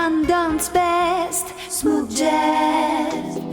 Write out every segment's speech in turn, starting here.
London's best smooth jazz.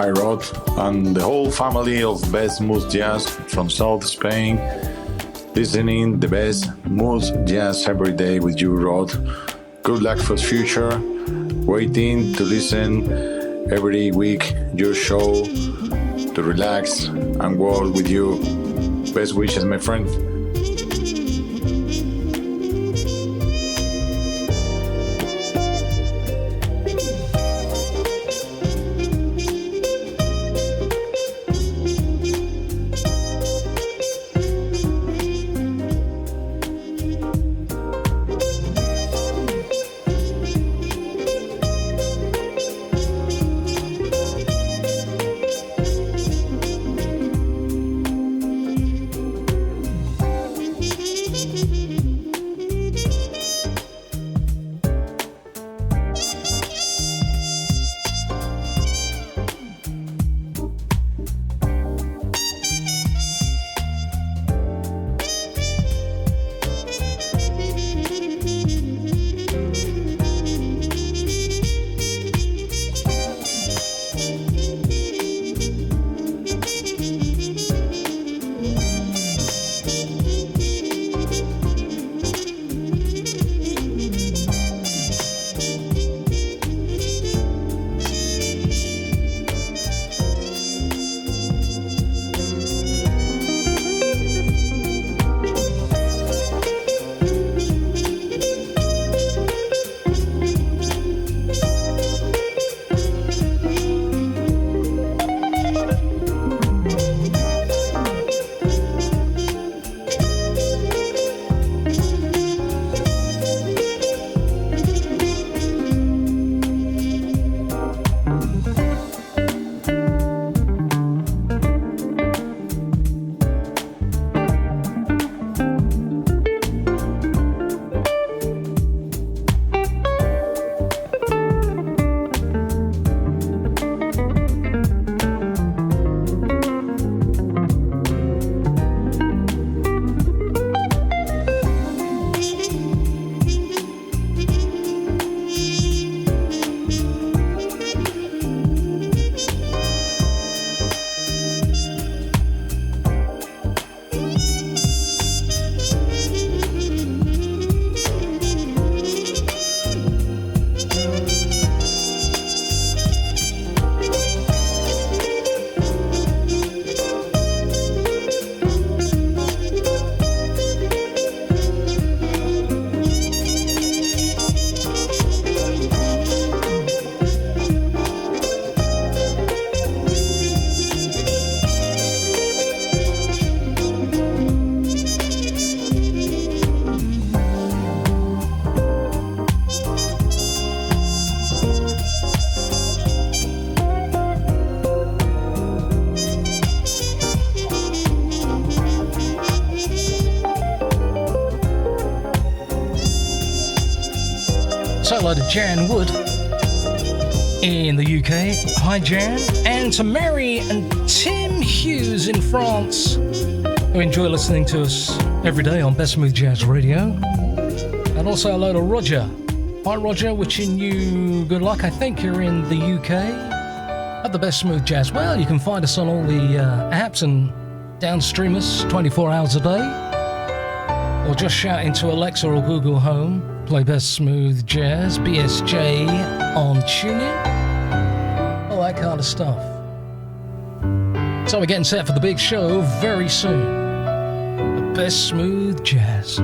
Hi Rod and the whole family of best smooth jazz from South Spain, listening the best smooth jazz every day with you, Rod. Good luck for the future. Waiting to listen every week your show, to relax and work with you. Best wishes, my friend. Say hello to Jan Wood in the UK. Hi, Jan. And to Mary and Tim Hughes in France, who enjoy listening to us every day on Best Smooth Jazz Radio. And also hello to Roger. Hi, Roger. Wishing you good luck. I think you're in the UK at the Best Smooth Jazz. Well, you can find us on all the apps and downstream us 24 hours a day. Or just shout into Alexa or Google Home. Play Best Smooth Jazz, BSJ on TuneIn. All that kind of stuff. So we're getting set for the big show very soon. The Best Smooth Jazz.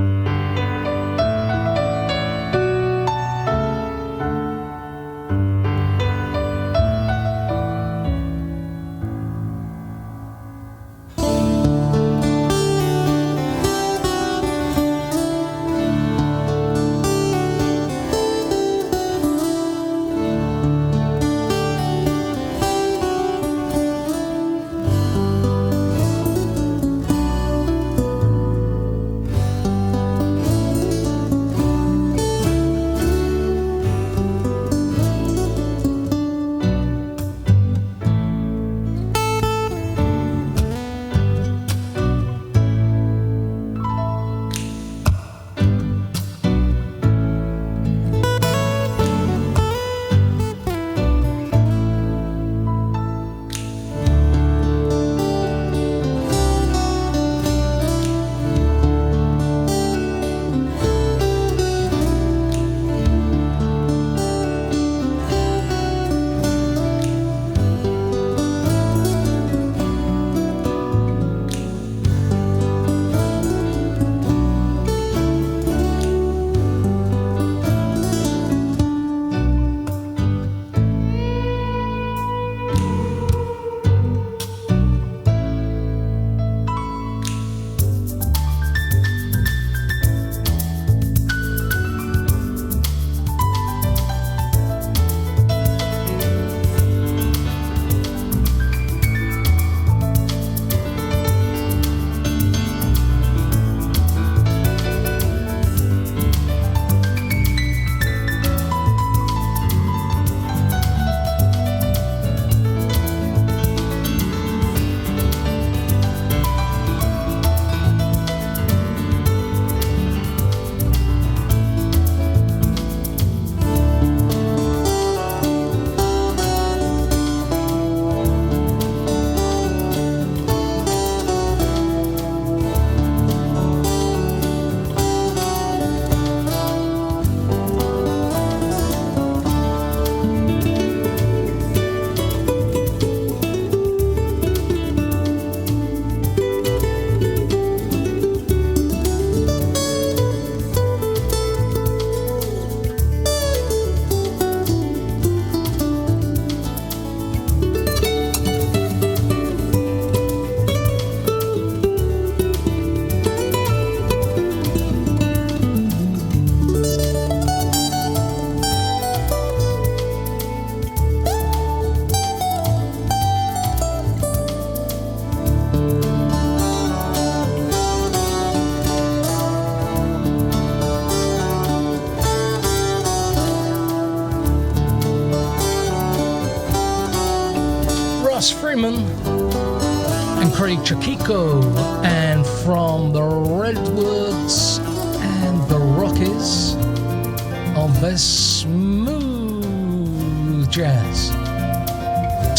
And Craig Chiquico, and from the Redwoods and the Rockies on Best Smooth Jazz.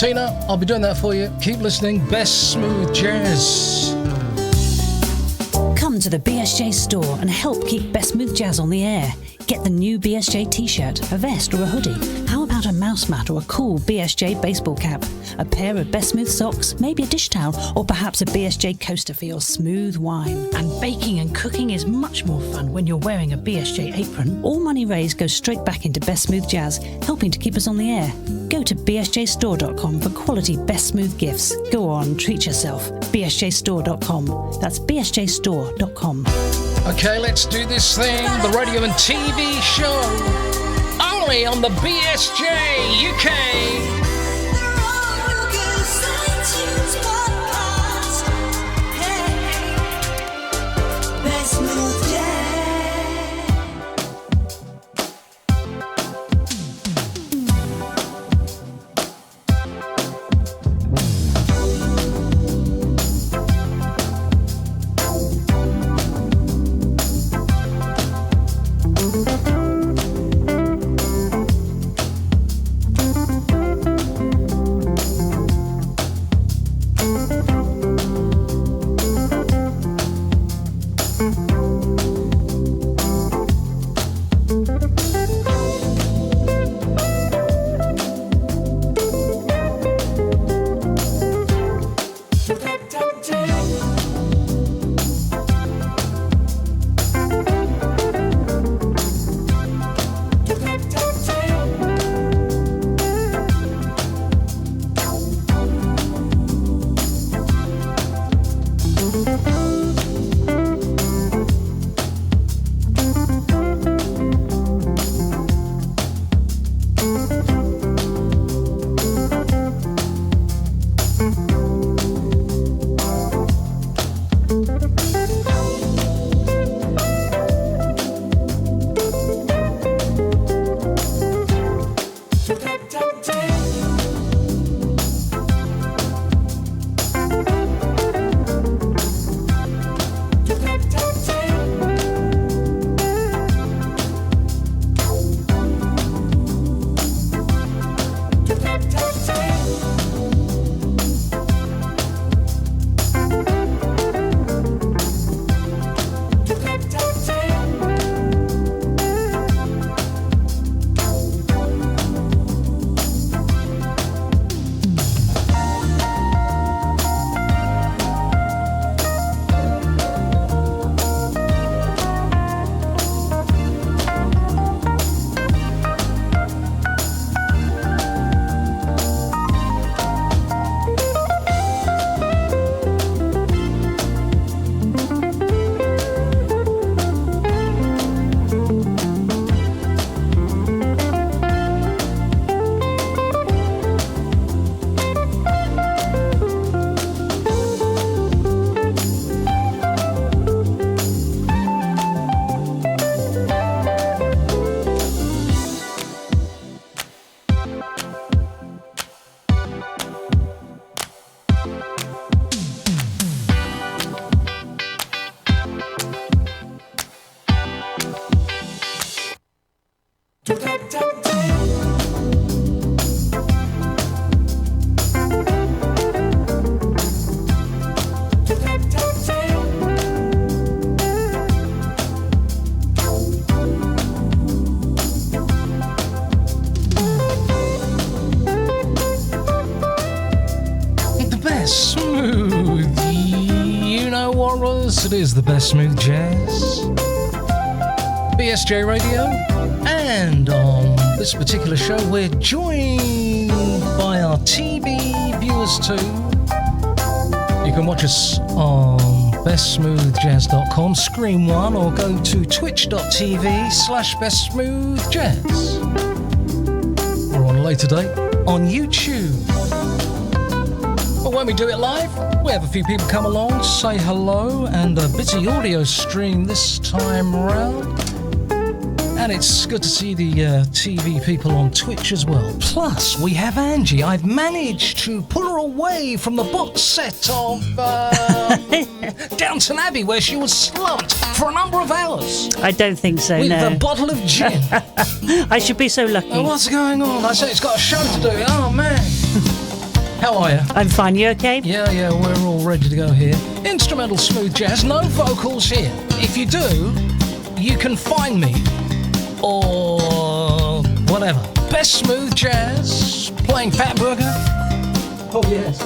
Tina, I'll be doing that for you. Keep listening. Best Smooth Jazz. Come to the BSJ store and help keep Best Smooth Jazz on the air. Get the new BSJ t-shirt, a vest or a hoodie. How about a mouse mat or a cool BSJ baseball cap? A pair of Best Smooth socks, maybe a dish towel, or perhaps a BSJ coaster for your smooth wine. And baking and cooking is much more fun when you're wearing a BSJ apron. All money raised goes straight back into Best Smooth Jazz, helping to keep us on the air. Go to bsjstore.com for quality Best Smooth gifts. Go on, treat yourself. bsjstore.com. That's bsjstore.com. Okay, let's do this thing. The radio and TV show. Only on the BSJ UK. it is the best smooth jazz. BSJ Radio. And on this particular show, we're joined by our TV viewers too. You can watch us on bestsmoothjazz.com, screen 1, or go to twitch.tv/bestsmoothjazz. Or on a later date on YouTube. But when we do it live, we have a few people come along, say hello, and a busy audio stream this time round. And it's good to see the TV people on Twitch as well. Plus, we have Angie. I've managed to pull her away from the box set of Downton Abbey, where she was slumped for a number of hours. I don't think so, with no. a bottle of gin. I should be so lucky. Oh, what's going on? I said it's got a show to do. Oh, man. How are you? I'm fine. You okay? Yeah, we're all ready to go here. Instrumental smooth jazz, no vocals here. If you do, you can find me. Or whatever. Best smooth jazz, playing Fat Burger. Oh, yes.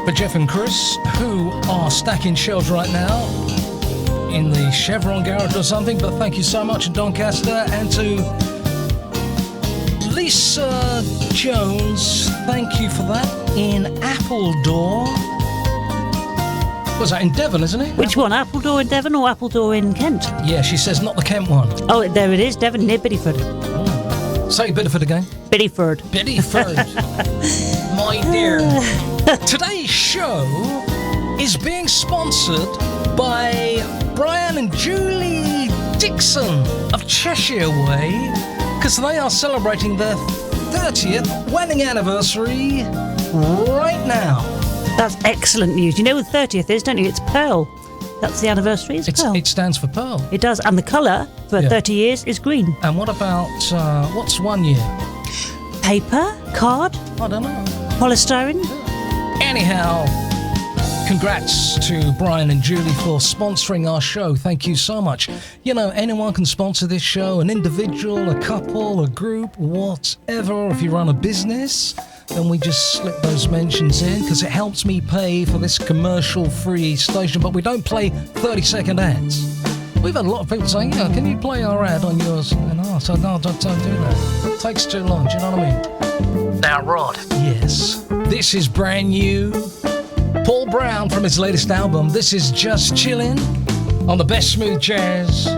for Jeff and Chris, who are stacking shelves right now in the Chevron garage or something. But thank you so much to Doncaster, and to Lisa Jones, thank you for that, in Appledore. Was that in Devon, isn't it? Which one, Appledore in Devon or Appledore in Kent? Yeah, she says not the Kent one. Oh, there it is, Devon, near Bideford. Say Bideford again. Bideford. Bideford. My dear. Today's show is being sponsored by Brian and Julie Dixon of Cheshire Way, because they are celebrating their 30th wedding anniversary right now. That's excellent news. You know what the 30th is, don't you? It's Pearl. That's the anniversary, it's Pearl. It stands for Pearl. It does, and the colour for 30 years is green. And what about, what's 1 year? Paper? Card? I don't know. Polystyrene? Anyhow, congrats to Brian and Julie for sponsoring our show. Thank you so much. You know, anyone can sponsor this show, an individual, a couple, a group, whatever. If you run a business, then we just slip those mentions in, because it helps me pay for this commercial-free station. But we don't play 30-second ads. We've had a lot of people saying, yeah, can you play our ad on yours? And I said, no, don't do that. It takes too long, do you know what I mean? Now, Rod, yes, this is brand new. Paul Brown from his latest album. This is Just Chillin' on the best smooth jazz.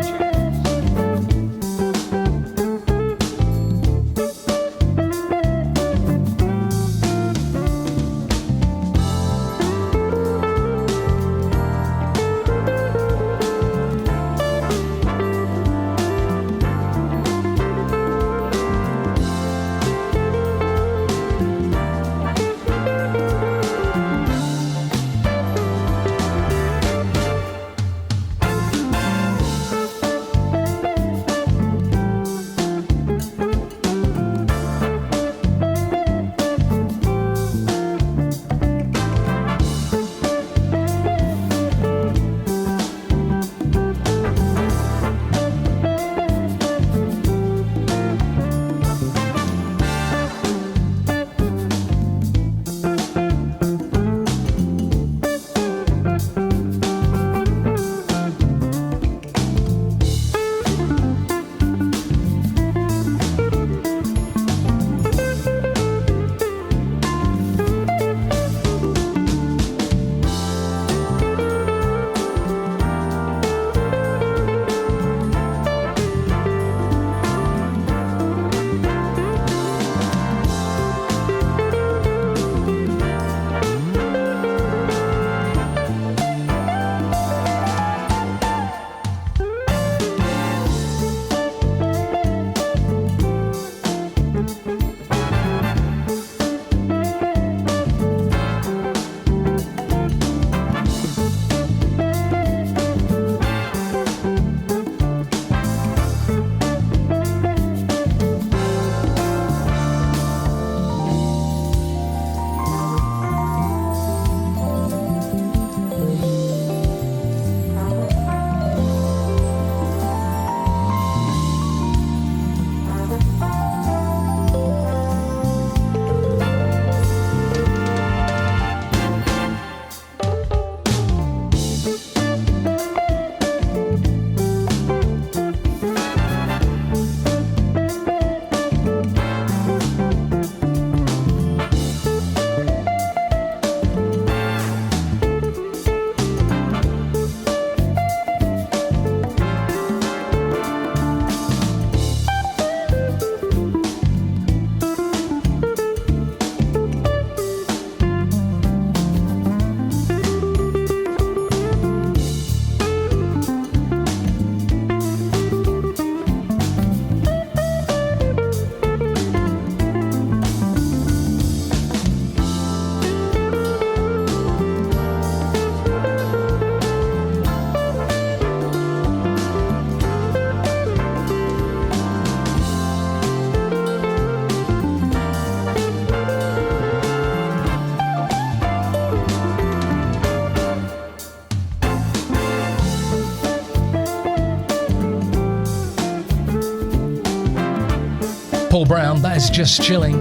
Paul Brown, that is Just Chilling.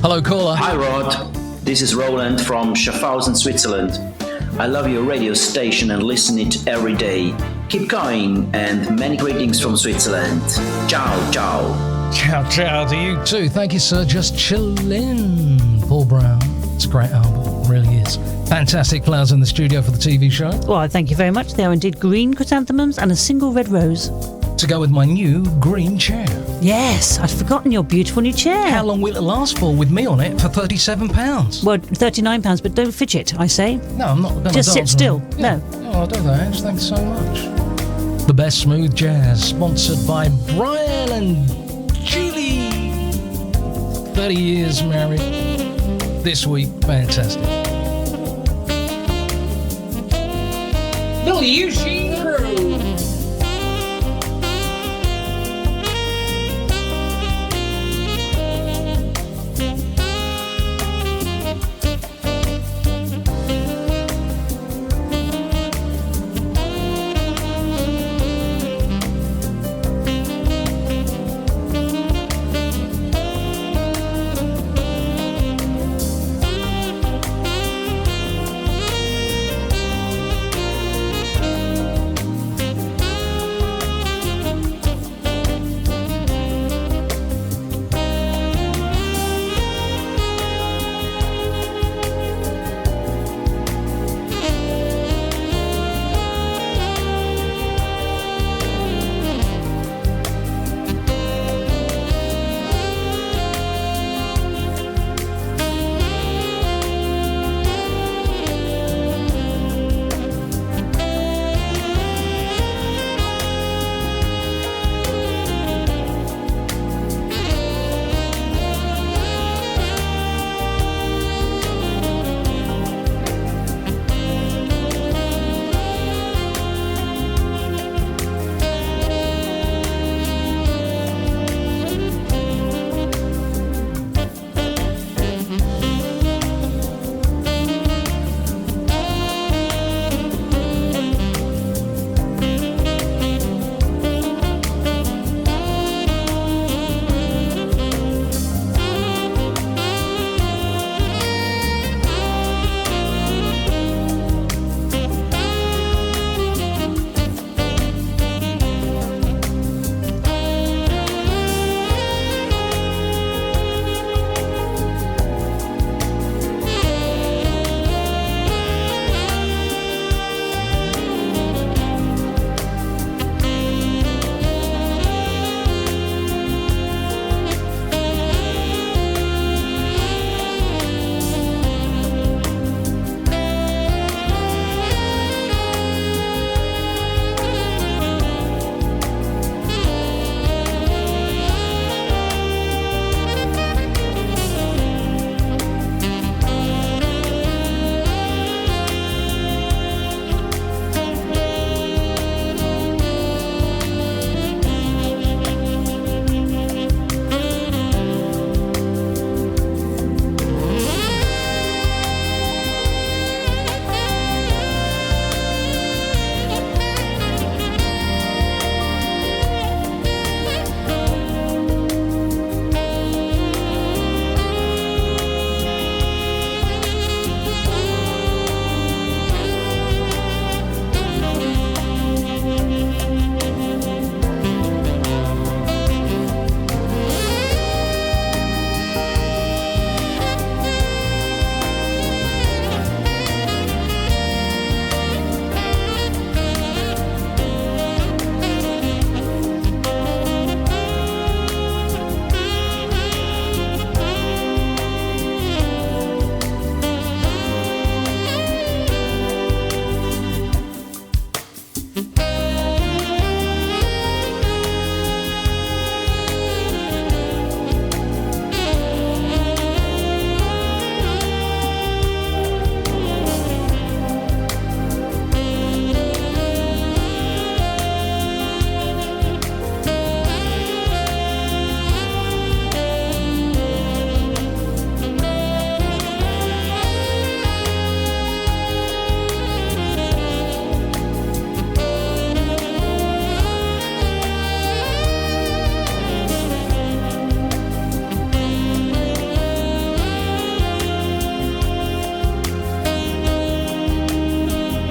Hello, caller. Hi, Rod. This is Roland from Schaffhausen, Switzerland. I love your radio station and listen it every day. Keep going, and many greetings from Switzerland. Ciao, ciao. Ciao, ciao to you too. Thank you, sir. Just chillin'. Paul Brown. It's a great album. It really is. Fantastic flowers in the studio for the TV show. Well, thank you very much. They are indeed green chrysanthemums and a single red rose. To go with my new green chair. Yes, I'd forgotten your beautiful new chair. How long will it last for with me on it for £37? Well, £39, but don't fidget, I say. No, I'm not going to Just sit still. Yeah. No. Oh, I'll do that, Ange. Thanks so much. The best smooth jazz, sponsored by Brian and Julie. 30 years married. This week, fantastic. Billy Eugene Crew.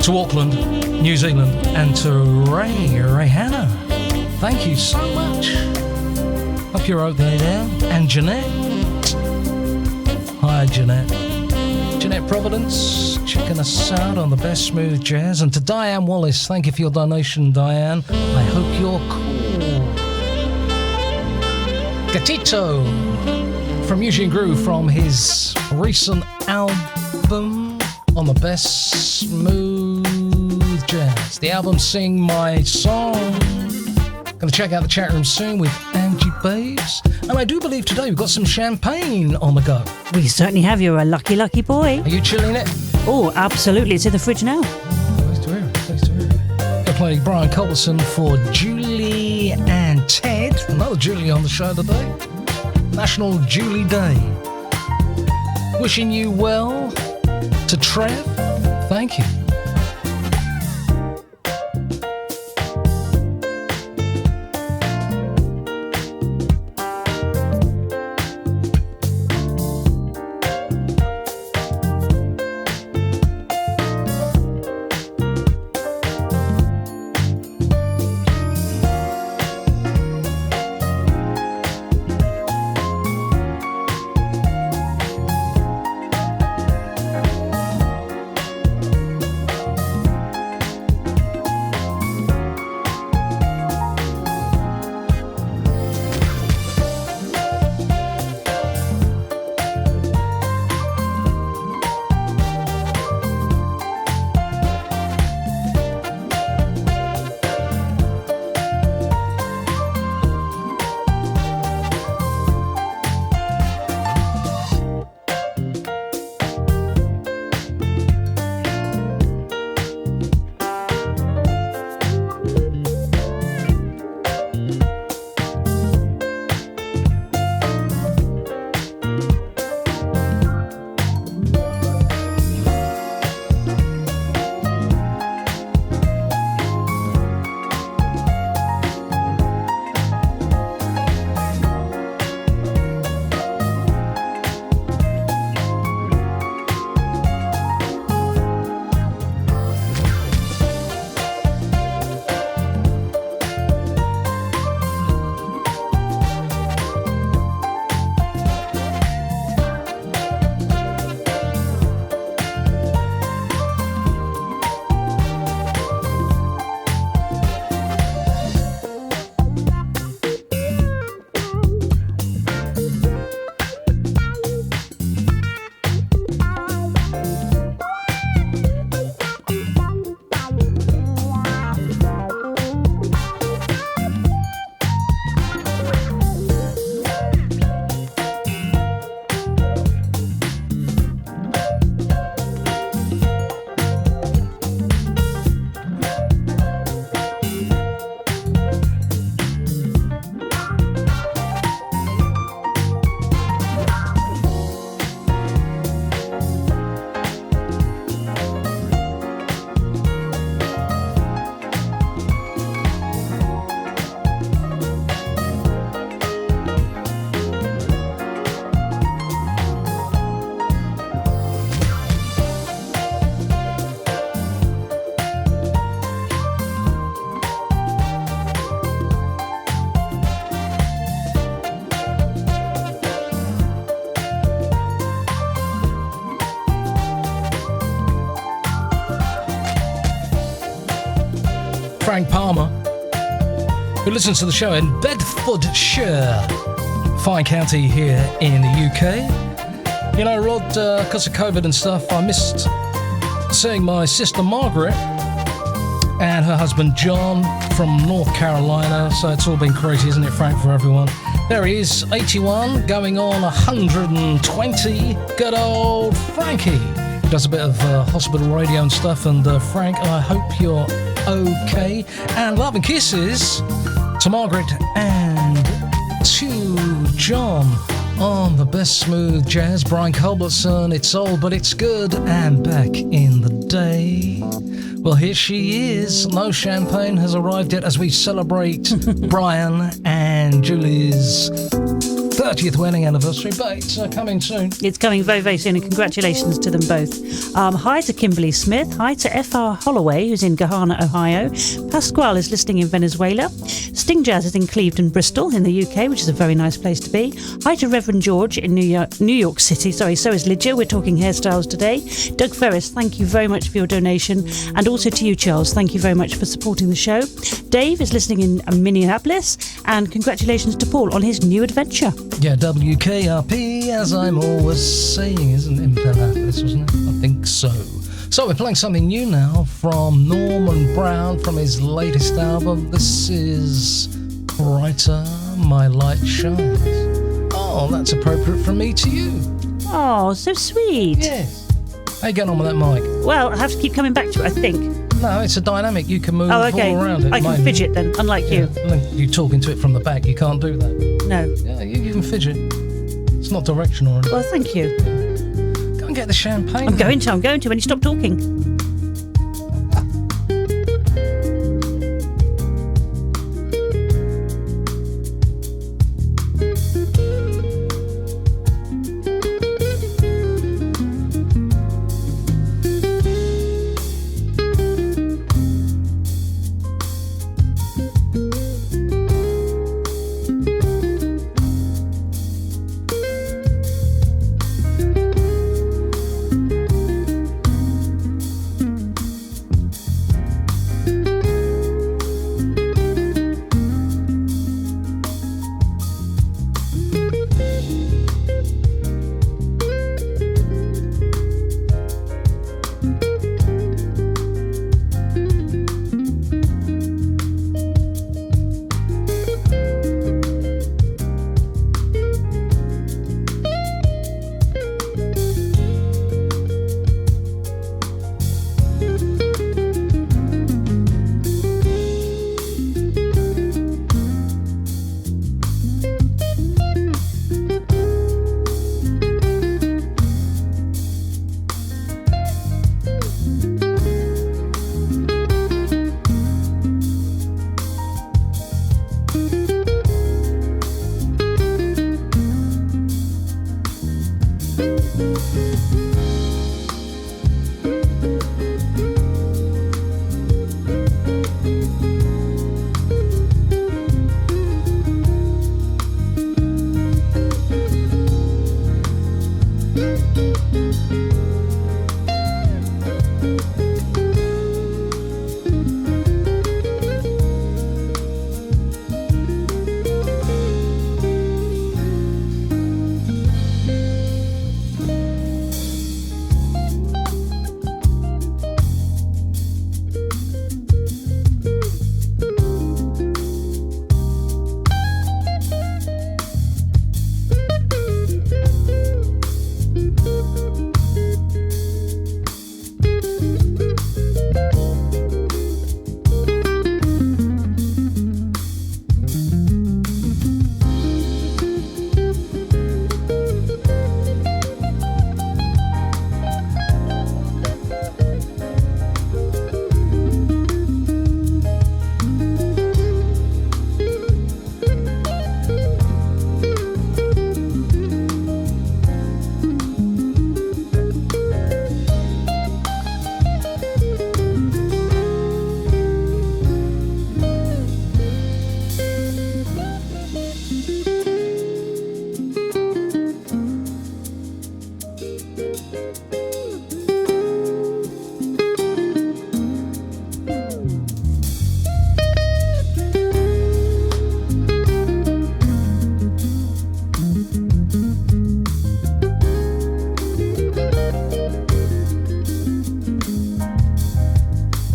to Auckland, New Zealand, and to Rihanna. Thank you so much. Hope you're okay there. And Jeanette. Hi, Jeanette. Jeanette Providence, checking us out on the best smooth jazz. And to Diane Wallace, thank you for your donation, Diane. I hope you're cool. Gatito from Eugene Groove from his recent album on the best smooth jazz. The album Sing My Song. Gonna check out the chat room soon with Angie Babes. And I do believe today we've got some champagne on the go. We certainly have. You're a lucky, lucky boy. Are you chilling it? Oh, absolutely. It's in the fridge now. Nice to hear it. Nice to hear it. Gonna play Brian Culbertson for Julie and Ted. Another Julie on the show today. National Julie Day. Wishing you well to Trev. Thank you. Frank Palmer, who listens to the show in Bedfordshire, fine county here in the UK. You know, Rod, because of COVID and stuff, I missed seeing my sister Margaret and her husband John from North Carolina, so it's all been crazy, isn't it, Frank, for everyone? There he is, 81, going on 120, good old Frankie. He does a bit of hospital radio and stuff, and Frank, I hope you're okay. And love and kisses to Margaret and to John on the best smooth jazz. Brian Culbertson, it's old but it's good, and back in the day. Well, here she is. No champagne has arrived yet as we celebrate Brian and Julie's 30th wedding anniversary, but it's coming soon. It's coming very, very soon, and congratulations to them both. Hi to Kimberly Smith. Hi to F.R. Holloway, who's in Gahanna, Ohio. Pasquale is listening in Venezuela. Sting Jazz is in Clevedon, Bristol, in the UK, which is a very nice place to be. Hi to Reverend George in New York City. Sorry, so is Lydia. We're talking hairstyles today. Doug Ferris, thank you very much for your donation. And also to you, Charles, thank you very much for supporting the show. Dave is listening in Minneapolis. And congratulations to Paul on his new adventure. Yeah, WKRP, as I'm always saying, isn't it? Minneapolis, wasn't it? I think so. So we're playing something new now from Norman Brown from his latest album. This is Brighter My Light Shines. Oh, that's appropriate from me to you. Oh, so sweet. Yes. How you getting on with that mic? Well, I have to keep coming back to it, I think. No, it's a dynamic. You can move all around it. I can fidget then, unlike you. You talking to it from the back, you can't do that. No. Yeah, you can fidget. It's not directional or anything. Well, thank you. Go and get the champagne. I'm going to when you stop talking.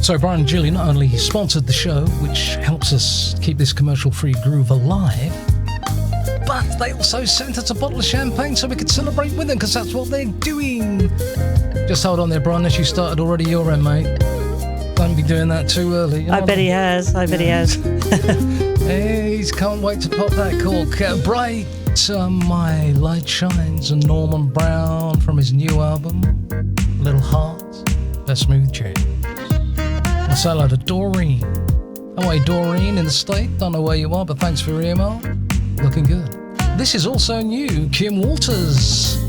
So Brian and Julie not only sponsored the show, which helps us keep this commercial-free groove alive, but they also sent us a bottle of champagne so we could celebrate with them, because that's what they're doing. Just hold on there, Brian, as you started already your end, mate. Don't be doing that too early. I bet he has. He can't wait to pop that cork. Bright My Light Shines, and Norman Brown from his new album, Little Heart, the Smooth Jazzy. I say hello to Doreen. How are you, Doreen, in the state? Don't know where you are, but thanks for your email. Looking good. This is also new, Kim Walters.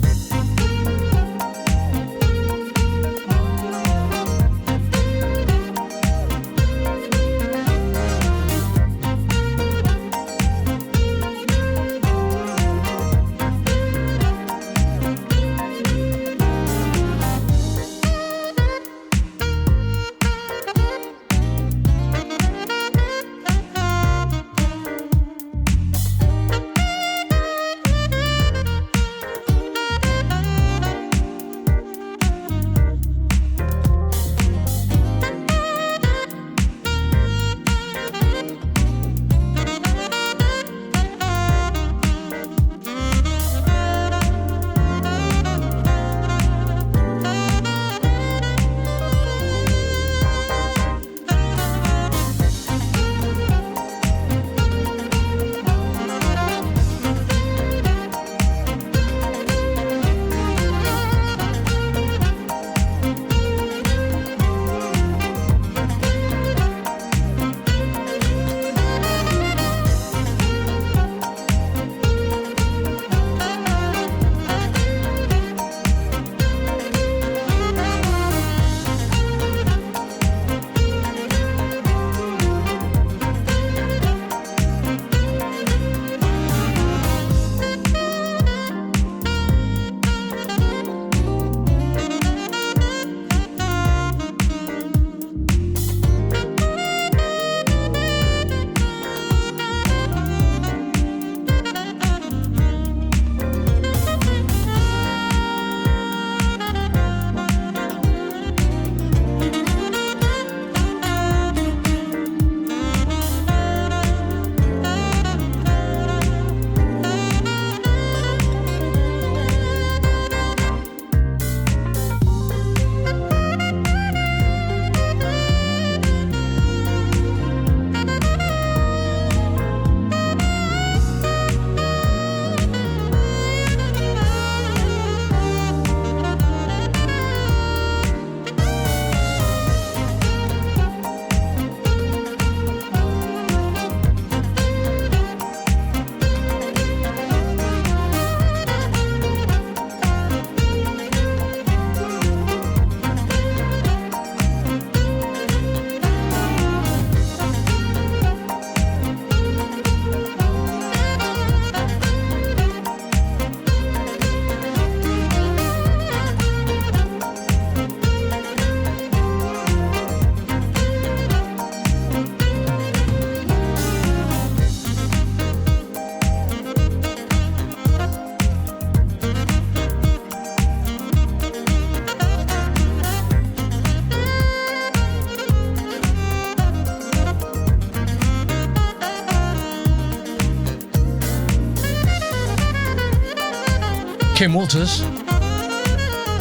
Kim Walters.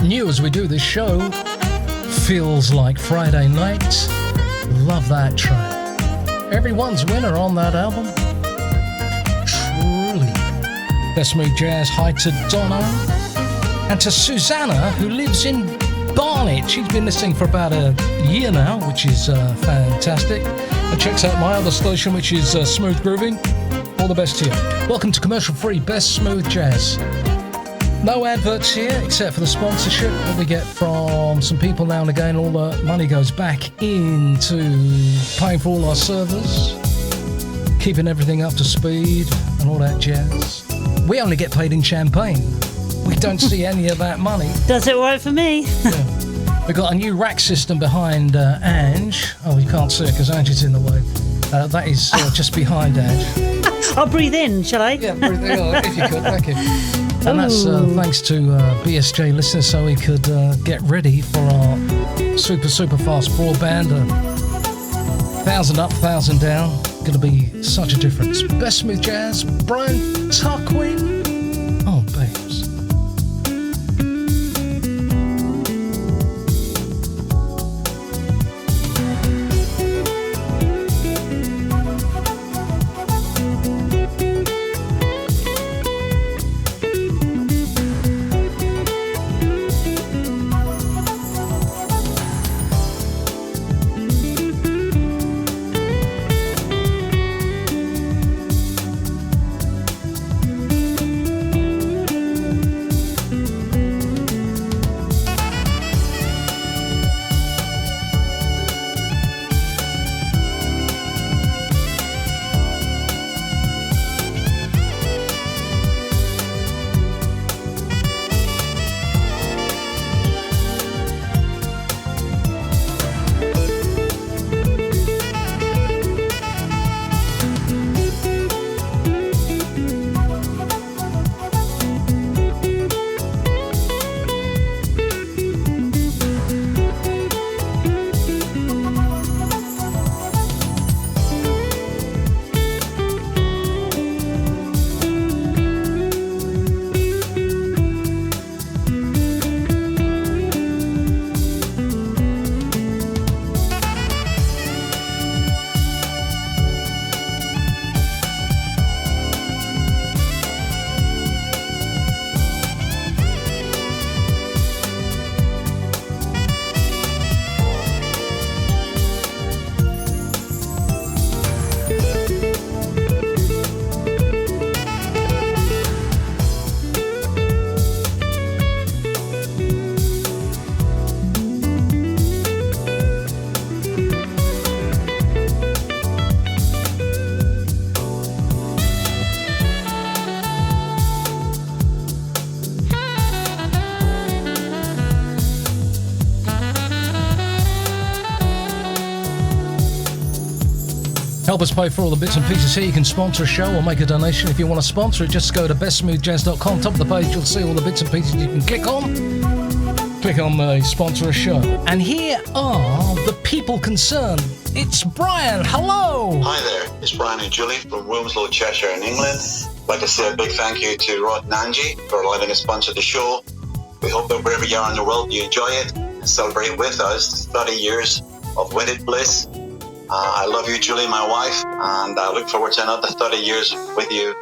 New as we do this show, feels like Friday night. Love that track. Everyone's winner on that album. Truly. Best Smooth Jazz. Hi to Donna and to Susanna, who lives in Barnet. She's been listening for about a year now, which is fantastic. And checks out my other station, which is Smooth Grooving. All the best to you. Welcome to Commercial Free Best Smooth Jazz. No adverts here, except for the sponsorship that we get from some people now and again. All the money goes back into paying for all our servers, keeping everything up to speed and all that jazz. We only get paid in champagne. We don't see any of that money. Does it work for me? Yeah. We've got a new rack system behind Ange. Oh, you can't see it because Ange is in the way. That is just behind Ange. I'll breathe in, shall I? Yeah, breathe in, if you could, thank you. And that's thanks to BSJ listeners, so we could get ready for our super fast broadband. 1,000 up, 1,000 down. Going to be such a difference. Best Smooth Jazz, Brian Tuckwin. Oh, babes. Help us pay for all the bits and pieces here. You can sponsor a show or make a donation. If you want to sponsor it, just go to bestsmoothjazz.com. Top of the page, you'll see all the bits and pieces you can click on. Click on the sponsor a show. And here are the people concerned. It's Brian. Hello. Hi there. It's Brian and Julie from Wilmslow, Cheshire in England. I'd like to say a big thank you to Rod and Angie for letting us sponsor the show. We hope that wherever you are in the world, you enjoy it and celebrate with us 30 years of wedded bliss. I love you, Julie, my wife, and I look forward to another 30 years with you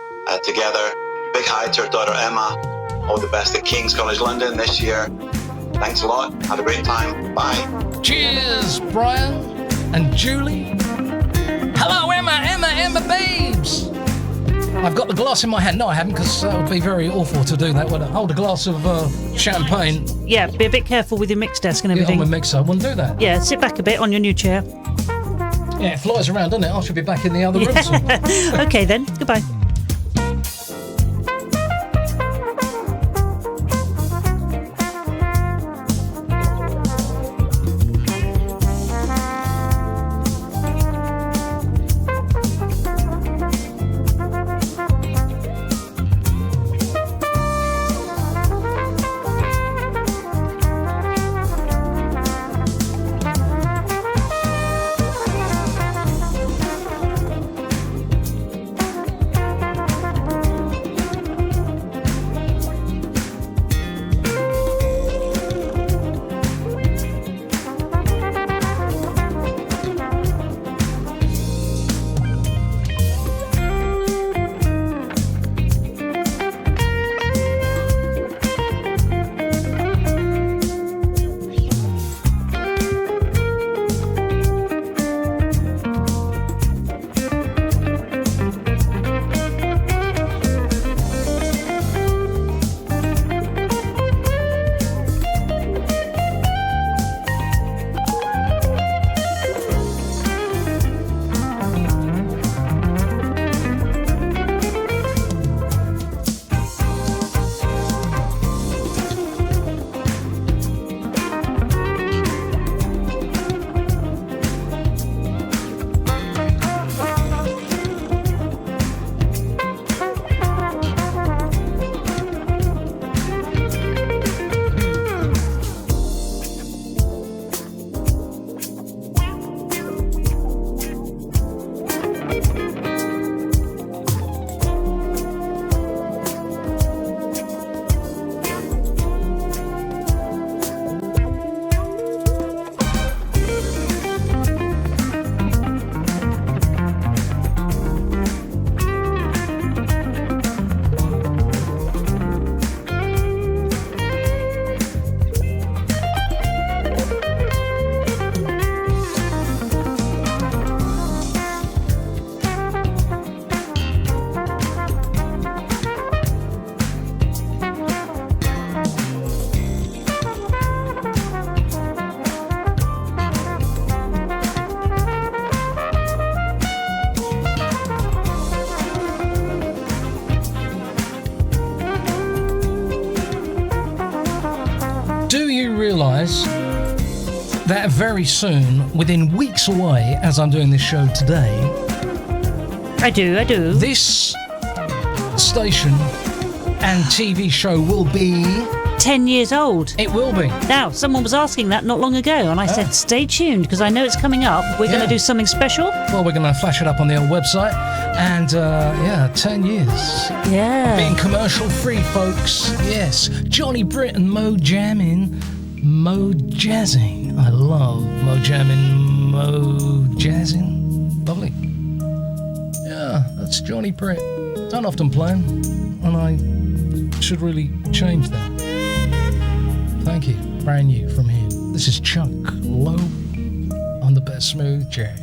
together. Big hi to our daughter Emma. All the best at King's College London this year. Thanks a lot. Have a great time. Bye. Cheers, Brian and Julie. Hello, Emma, babes. I've got the glass in my hand. No, I haven't, because that would be very awful to do that. Would I hold a glass of champagne? Yeah, be a bit careful with your mix desk and everything. Yeah, on my mixer. I wouldn't do that. Yeah, sit back a bit on your new chair. Yeah, it flies around, doesn't it? I should be back in the other room soon. Okay then, goodbye. That very soon, within weeks away, as I'm doing this show today, I do. This station and TV show will be 10 years old. It will be. Now, someone was asking that not long ago, and I said, stay tuned, because I know it's coming up. We're going to do something special. Well, we're going to flash it up on the old website. And, 10 years. Yeah. Being commercial free, folks. Yes. Johnny Britt and Mo Jammin'. Mo Jazzing. I love Mo Jammin', Mo Jazzing. Lovely. Yeah, that's Johnny Britt. Don't often play him, and I should really change that. Thank you. Brand new from him. This is Chuck Low on the best smooth jazz.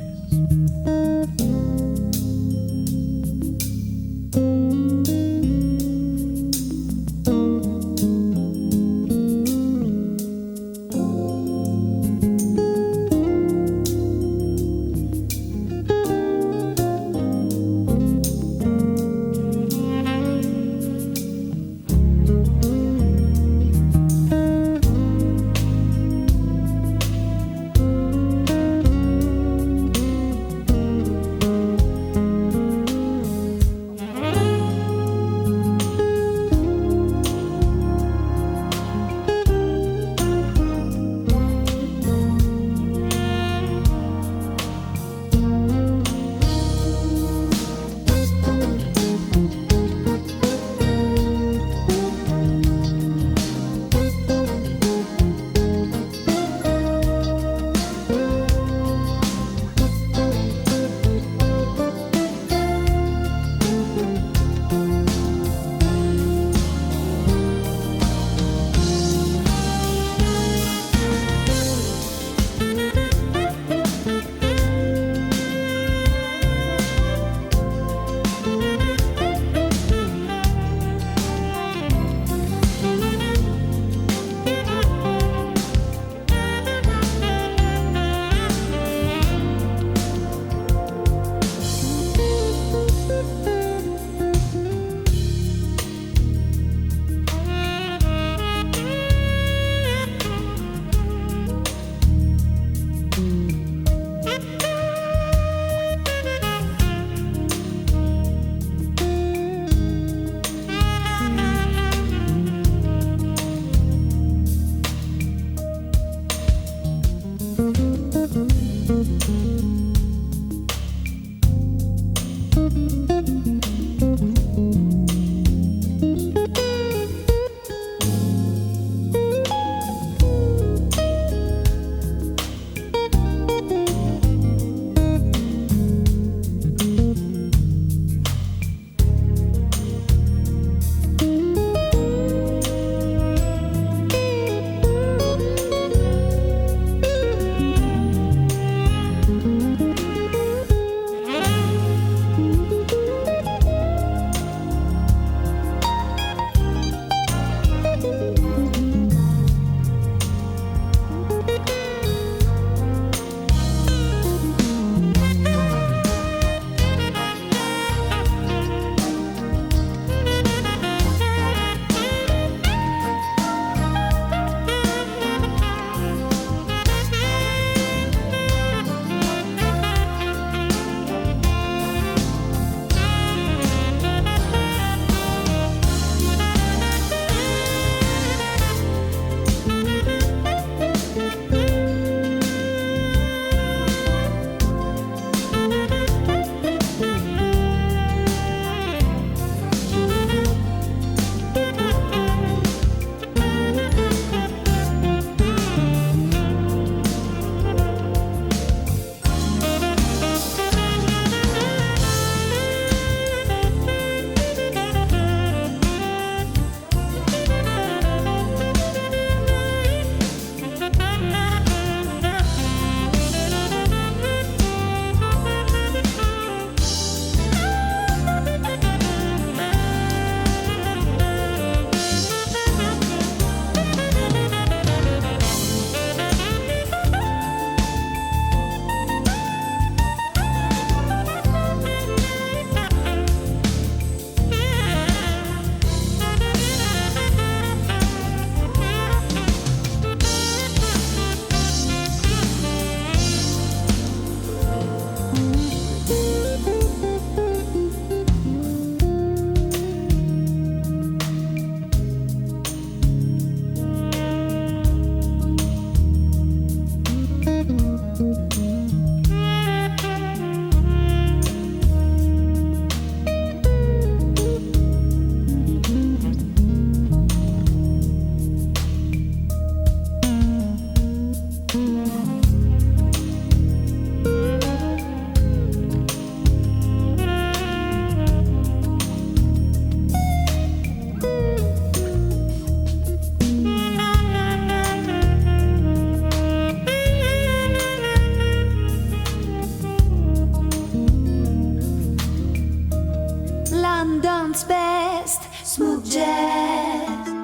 dance best. Smooth jazz.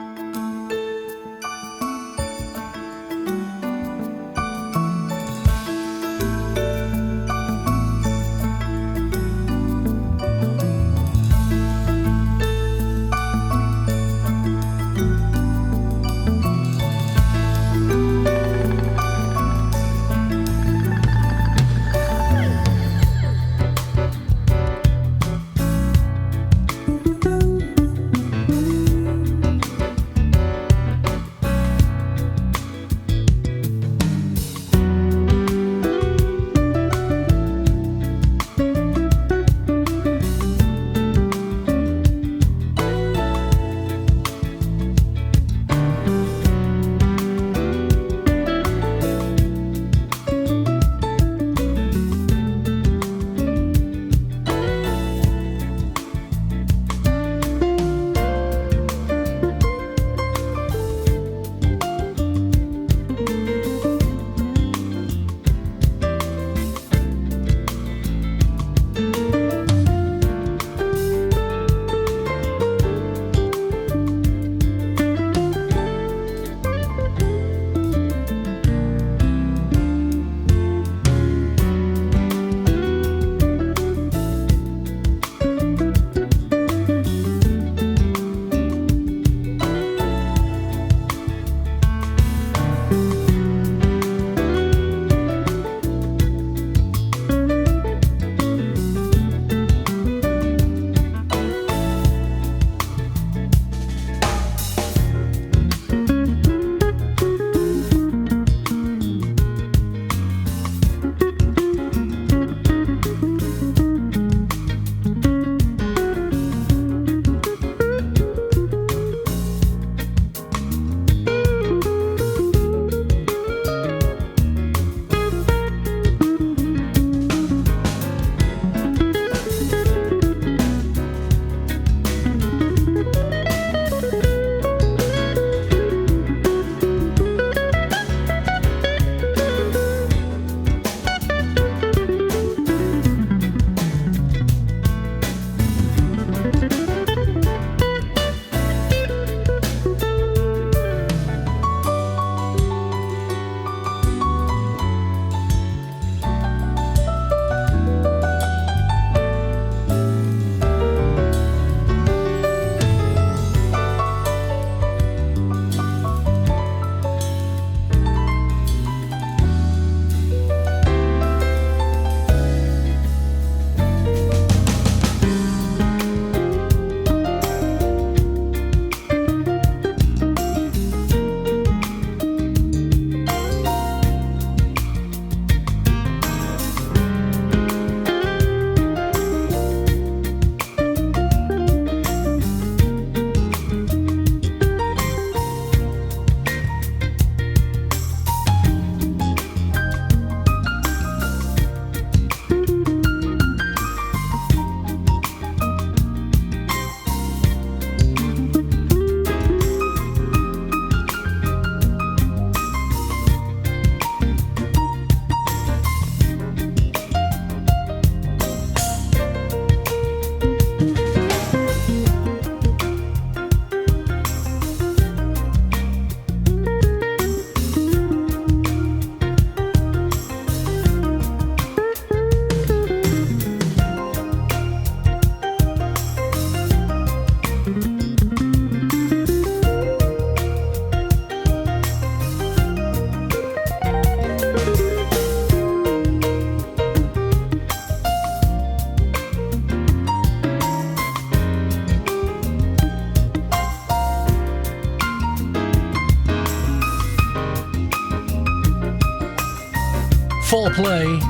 Foreplay,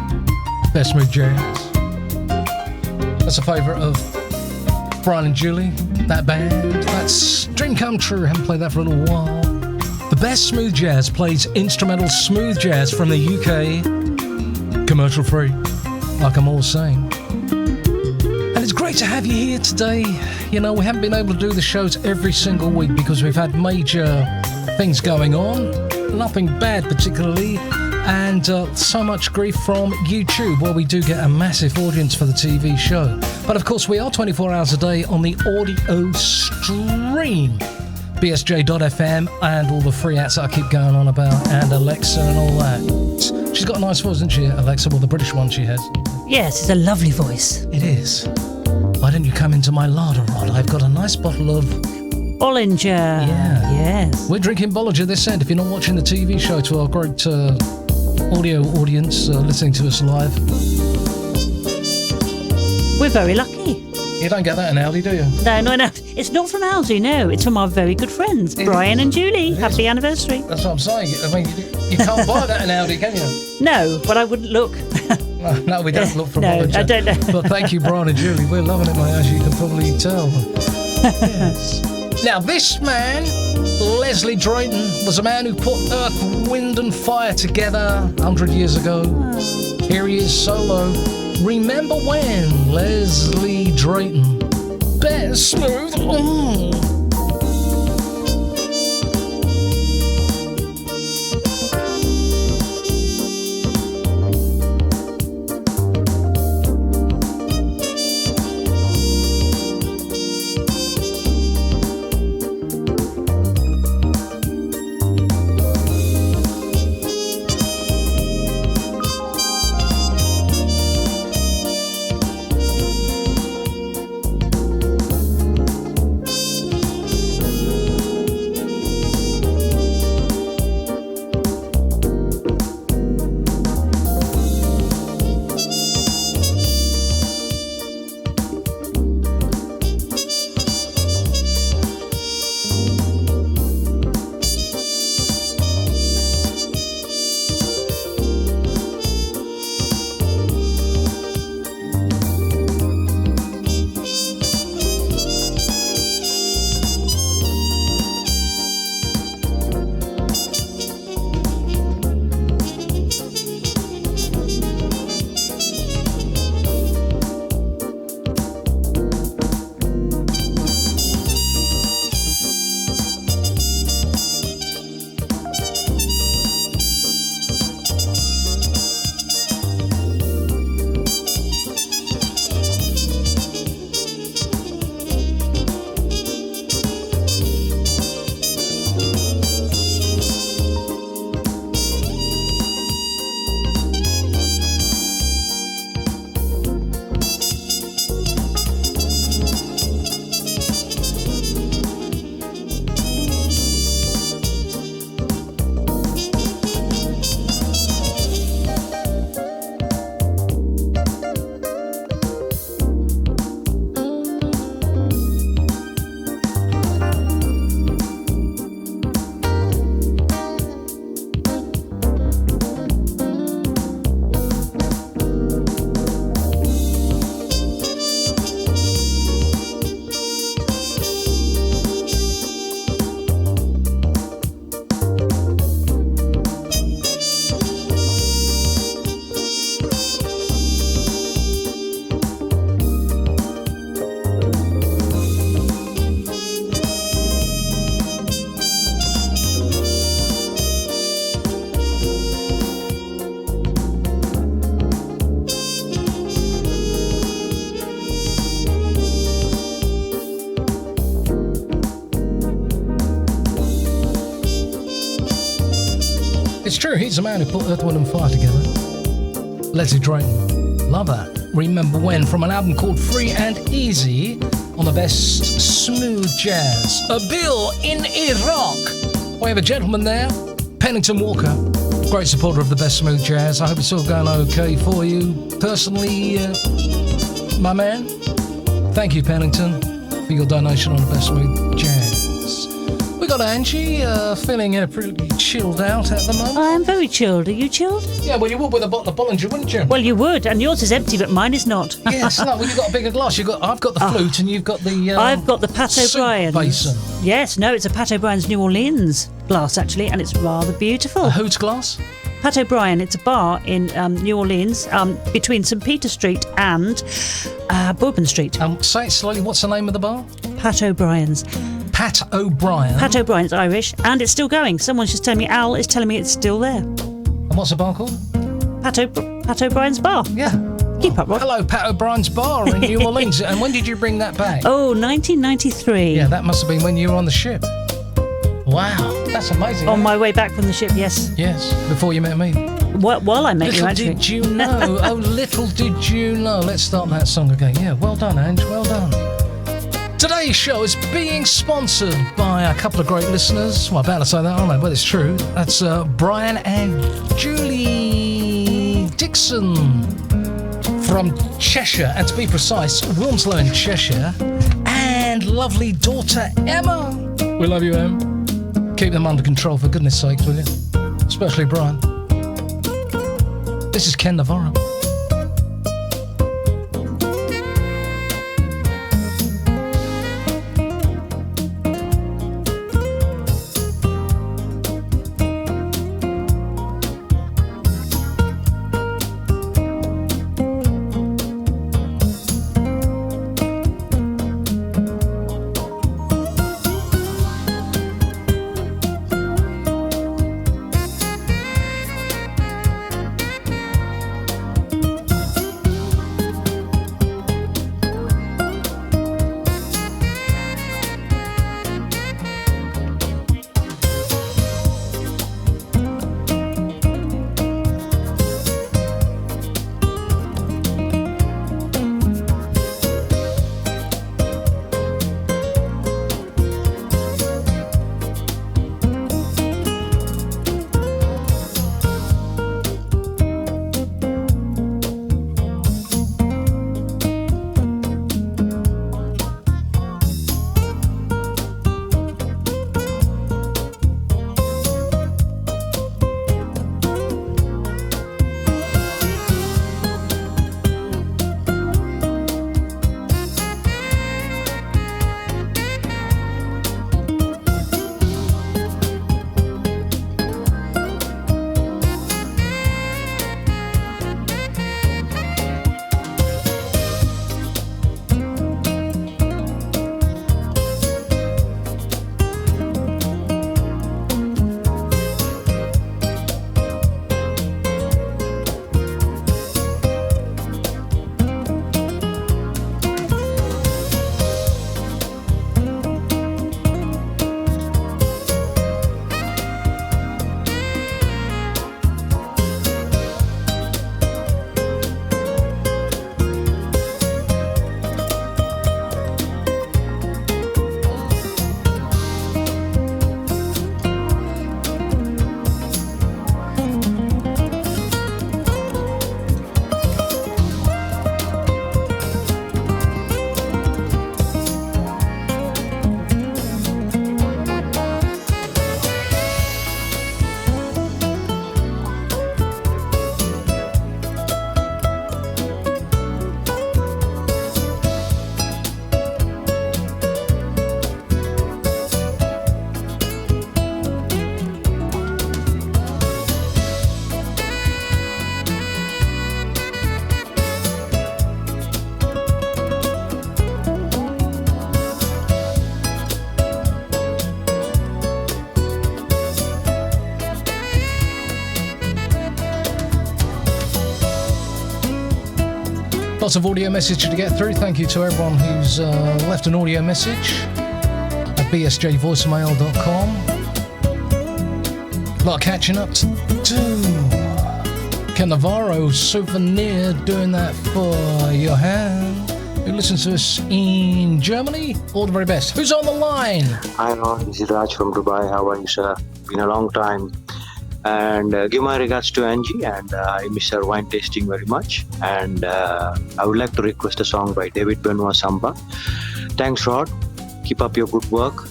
Best Smooth Jazz. That's a favourite of Brian and Julie, that band. That's Dream Come True, haven't played that for a little while. The Best Smooth Jazz plays instrumental smooth jazz from the UK, commercial free, like I'm always saying. And it's great to have you here today. You know, we haven't been able to do the shows every single week because we've had major things going on. Nothing bad particularly, and so much grief from YouTube, where we do get a massive audience for the TV show. But of course, we are 24 hours a day on the audio stream, bsj.fm, and all the free apps that I keep going on about, and Alexa and all that. She's got a nice voice, hasn't she, Alexa? Well, the British one she has. Yes, it's a lovely voice. It is. Why don't you come into my larder, Rod? I've got a nice bottle of Bollinger. Yeah. Yes. We're drinking Bollinger this end. If you're not watching the TV show, to our great audio audience listening to us live. We're very lucky. You don't get that in Aldi, do you? No. It's not from Aldi, no. It's from our very good friends, Brian and Julie. Happy anniversary. That's what I'm saying. I mean, you can't buy that in Aldi, can you? No, but I wouldn't look. No, we don't look for No, Bollinger. I don't know. But thank you, Brian and Julie. We're loving it, mate, as you can probably tell. Yes. Now, this man, Leslie Drayton, was a man who put earth, wind and fire together 100 years ago. Here he is solo. Remember when? Leslie Drayton. Best Smooth. It's true, he's the man who put Earth, Wind and Fire together. Leslie Drayton. Love that. Remember when, from an album called Free and Easy on the best smooth jazz. A bill in Iraq. We have a gentleman there, Pennington Walker. Great supporter of the best smooth jazz. I hope it's all going okay for you. Personally, my man, thank you, Pennington, for your donation on the best smooth jazz. We got Angie feeling pretty chilled out at the moment. I am very chilled. Are you chilled? Yeah, well, you would with a bottle of Bollinger, wouldn't you? Well, you would, and yours is empty, but mine is not. Yes, no, well, you've got a bigger glass. I've got the flute, and you've got the. I've got the Pat soup O'Brien's. basin. Yes, no, it's a Pat O'Brien's New Orleans glass actually, and it's rather beautiful. A whose glass? Pat O'Brien. It's a bar in New Orleans, between St Peter Street and Bourbon Street. Say it slowly. What's the name of the bar? Pat O'Brien's. Pat O'Brien. Pat O'Brien's Irish, and it's still going. Someone's just telling me, Al is telling me it's still there. And what's the bar called? Pat O'Brien's Bar. Yeah. Keep up, Rod. Hello, Pat O'Brien's Bar in New Orleans. And when did you bring that back? Oh, 1993. Yeah, that must have been when you were on the ship. Wow, that's amazing. On my way back from the ship, yes. Yes, before you met me. While I met you, actually. Little did you know. Oh, little did you know. Let's start that song again. Yeah, well done, Ange. Well done. Today's show is being sponsored by a couple of great listeners. Well, I'm about to say that, aren't I? But it's true. That's Brian and Julie Dixon from Cheshire, and to be precise, Wilmslow in Cheshire, and lovely daughter Emma. We love you, Em. Keep them under control, for goodness sakes, will you? Especially Brian. This is Ken Navarro. Lots of audio message to get through. Thank you to everyone who's left an audio message at bsjvoicemail.com. A lot of catching up to do. Ken Navarro souvenir doing that for Johan, who listens to us in Germany. All the very best. Who's on the line? Hi, Ron. This is Raj from Dubai. How are you, sir? Been a long time. And give my regards to Angie, and I miss her wine tasting very much. And I would like to request a song by David Benoit Samba. Thanks, Rod. Keep up your good work.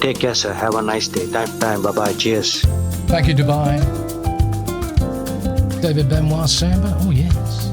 Take care, sir. Have a nice day. Time. Bye-bye. Cheers. Thank you, Dubai. David Benoit Samba. Oh, yes.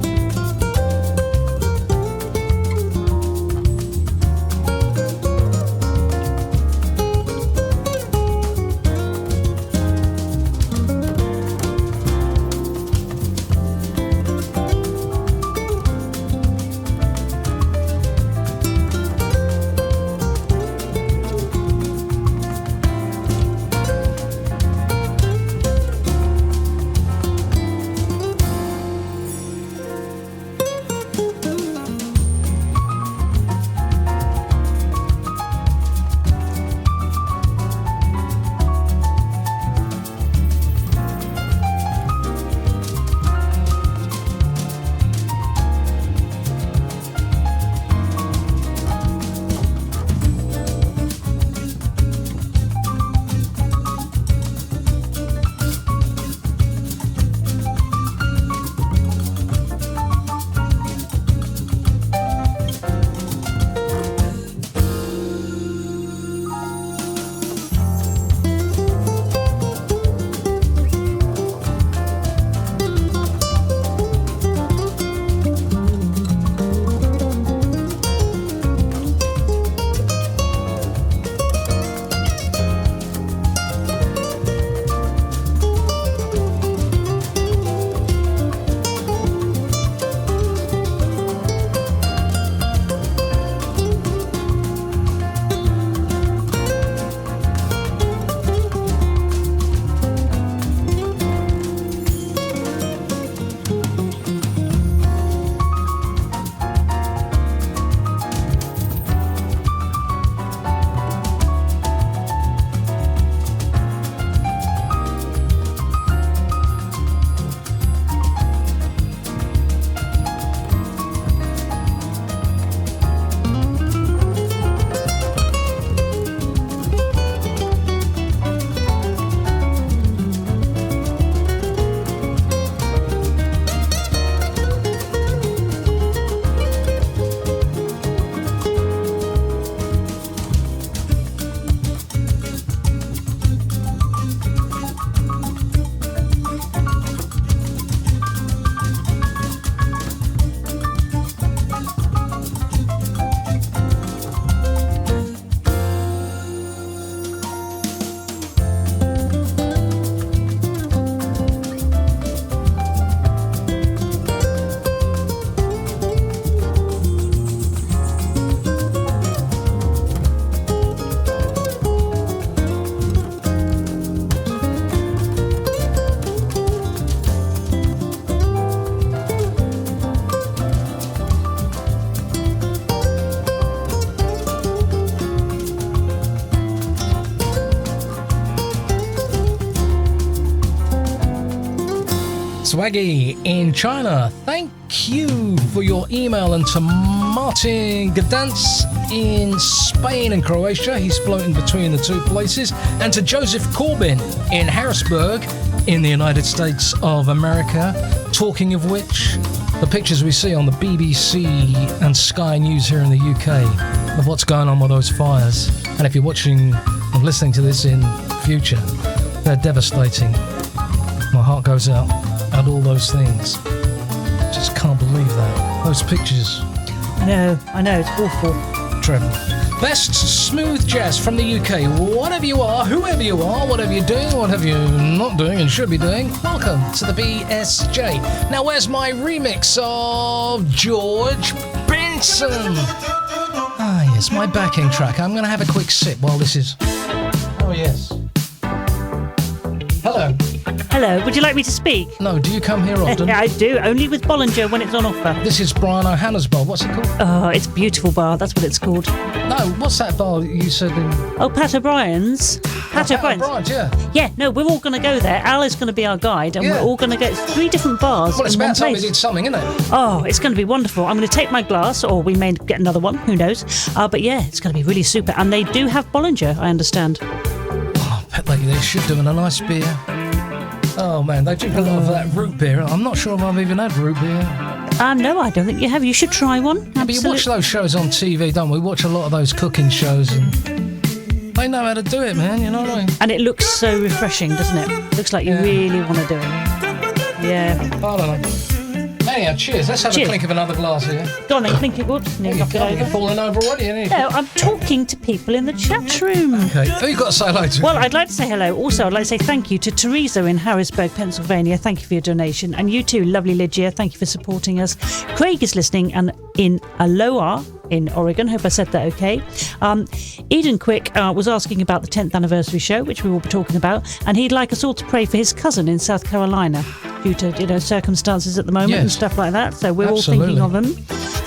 Swaggy in China, thank you for your email. And to Martin Gadance in Spain and Croatia, he's floating between the two places. And to Joseph Corbin in Harrisburg in the United States of America. Talking of which, the pictures we see on the BBC and Sky News here in the UK of what's going on with those fires. And if you're watching and listening to this in future, they're devastating. My heart goes out at all those things. Just can't believe that. Those pictures. I know, it's awful. Trevor. Best smooth jazz from the UK. Whatever you are, whoever you are, whatever you're doing, whatever you're not doing and should be doing, welcome to the BSJ. Now, where's my remix of George Benson? Ah, yes, my backing track. I'm going to have a quick sip while this is... Oh, yes. Hello. Hello, would you like me to speak? No, do you come here often? I do, only with Bollinger when it's on offer. This is Brian O'Hanna's bar. What's it called? Oh, it's Beautiful Bar, that's what it's called. No, what's that bar you said in... Oh, Pat O'Brien's. Pat O'Brien's, yeah. Yeah, no, we're all going to go there. Al is going to be our guide, and we're all going to go 3 different bars. Well, it's in one about time we place. did something, isn't it? Oh, it's going to be wonderful. I'm going to take my glass, or we may get another one, who knows. But yeah, it's going to be really super. And they do have Bollinger, I understand. Oh, I bet they should do, and a nice beer. Oh man, they drink a lot of that root beer. I'm not sure if I've even had root beer. No, I don't think you have. You should try one. Yeah, but you watch those shows on TV, don't we? We watch a lot of those cooking shows, and they know how to do it, man. You know what I mean? And it looks so refreshing, doesn't it? Looks like you really want to do it. Yeah. I don't know. Anyhow, cheers. Let's have a clink of another glass here. Go on then, clink it, whoops. You're falling over already, ain't you? No, I'm talking to people in the chat room. Okay. Who you got to say hello to? Well, I'd like to say hello. Also, I'd like to say thank you to Teresa in Harrisburg, Pennsylvania. Thank you for your donation. And you too, lovely Lygia. Thank you for supporting us. Craig is listening and in Aloha in Oregon. Hope I said that okay. Eden Quick was asking about the 10th anniversary show, which we will be talking about. And he'd like us all to pray for his cousin in South Carolina due to circumstances at the moment and stuff like that. So we're all thinking of him.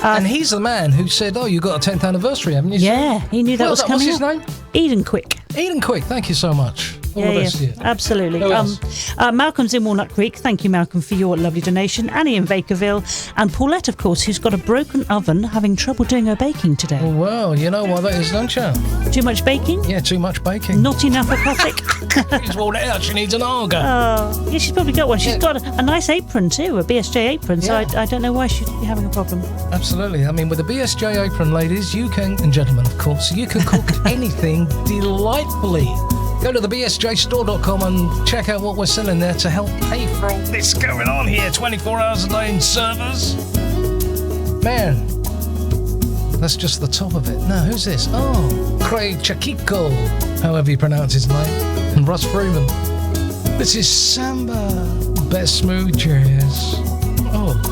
And he's the man who said, "Oh, you got a 10th anniversary, haven't you?" Yeah, he knew that was coming. What's his name? Eden Quick. Eden Quick. Thank you so much. All the best to you. Absolutely. Malcolm's in Walnut Creek. Thank you, Malcolm, for your lovely donation. Annie in Bakerville. And Paulette, of course, who's got a broken oven, having trouble doing her baking today. Oh, well, you know why that is, don't you? Too much baking? Yeah, too much baking. Not enough aquatic? She's worn out. She needs an Arga. Oh, yeah, she's probably got one. She's got a nice apron too, a BSJ apron. So I don't know why she'd be having a problem. Absolutely. I mean, with a BSJ apron, ladies, you can, and gentlemen, of course, you can cook anything delightfully. Go to the bsjstore.com and check out what we're selling there to help pay for all this going on here 24 hours a day in servers. Man, that's just the top of it. Now, who's this? Oh, Craig Chakiko, however you pronounce his name, and Russ Freeman. This is Samba, best smooth jazz. Oh.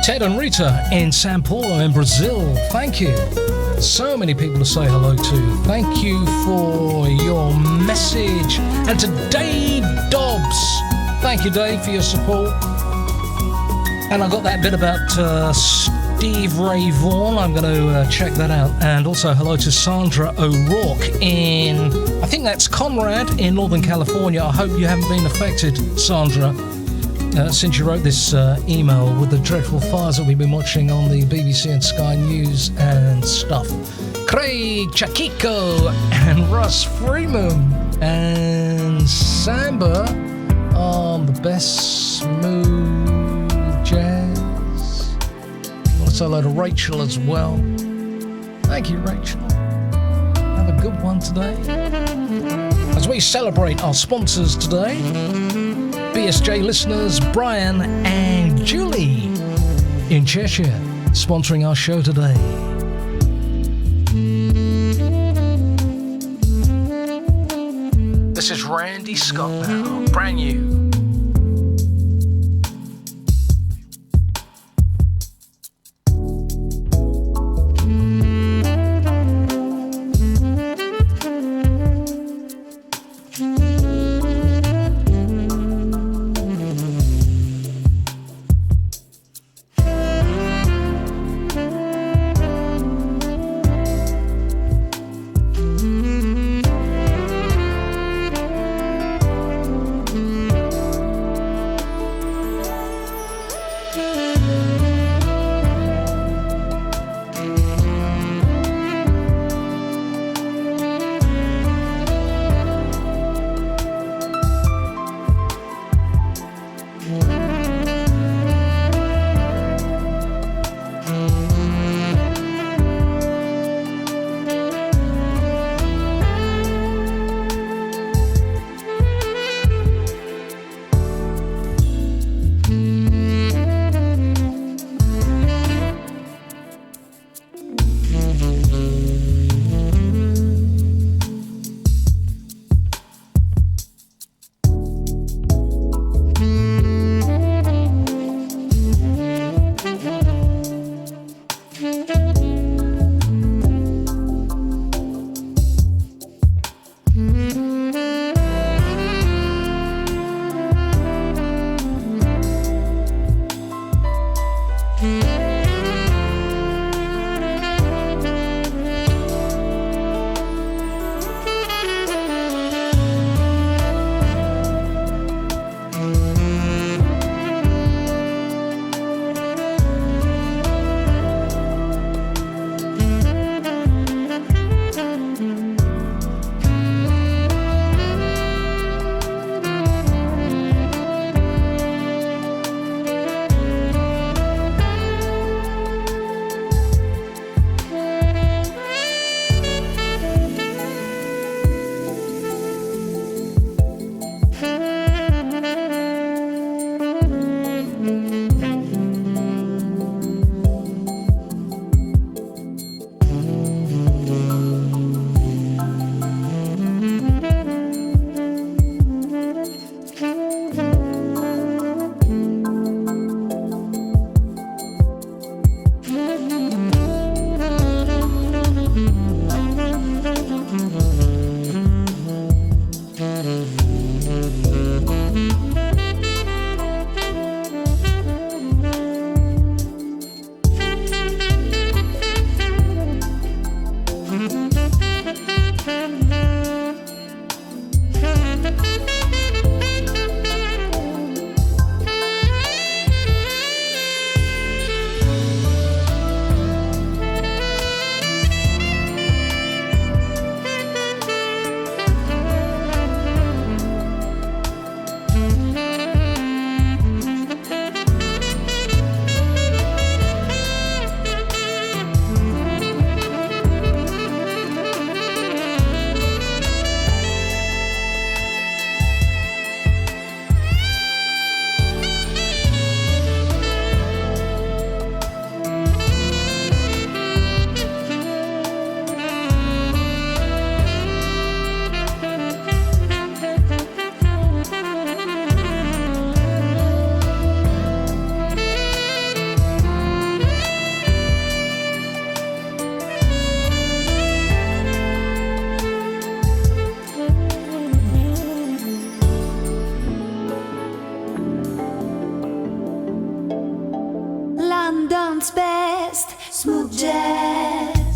Ted and Rita in Sao Paulo in Brazil. Thank you. So many people to say hello to. Thank you for your message. And to Dave Dobbs. Thank you, Dave, for your support. And I got that bit about Steve Ray Vaughan. I'm going to check that out. And also hello to Sandra O'Rourke in, I think that's Conrad in Northern California. I hope you haven't been affected, Sandra, since you wrote this email with the dreadful fires that we've been watching on the BBC and Sky News and stuff. Craig Chakiko and Russ Freeman and Samba on the best smooth jazz. I want to say hello to Rachel as well. Thank you, Rachel. Have a good one today. As we celebrate our sponsors today, BSJ listeners Brian and Julie in Cheshire sponsoring our show today. This is Randy Scott now, brand new. world's best smooth jazz.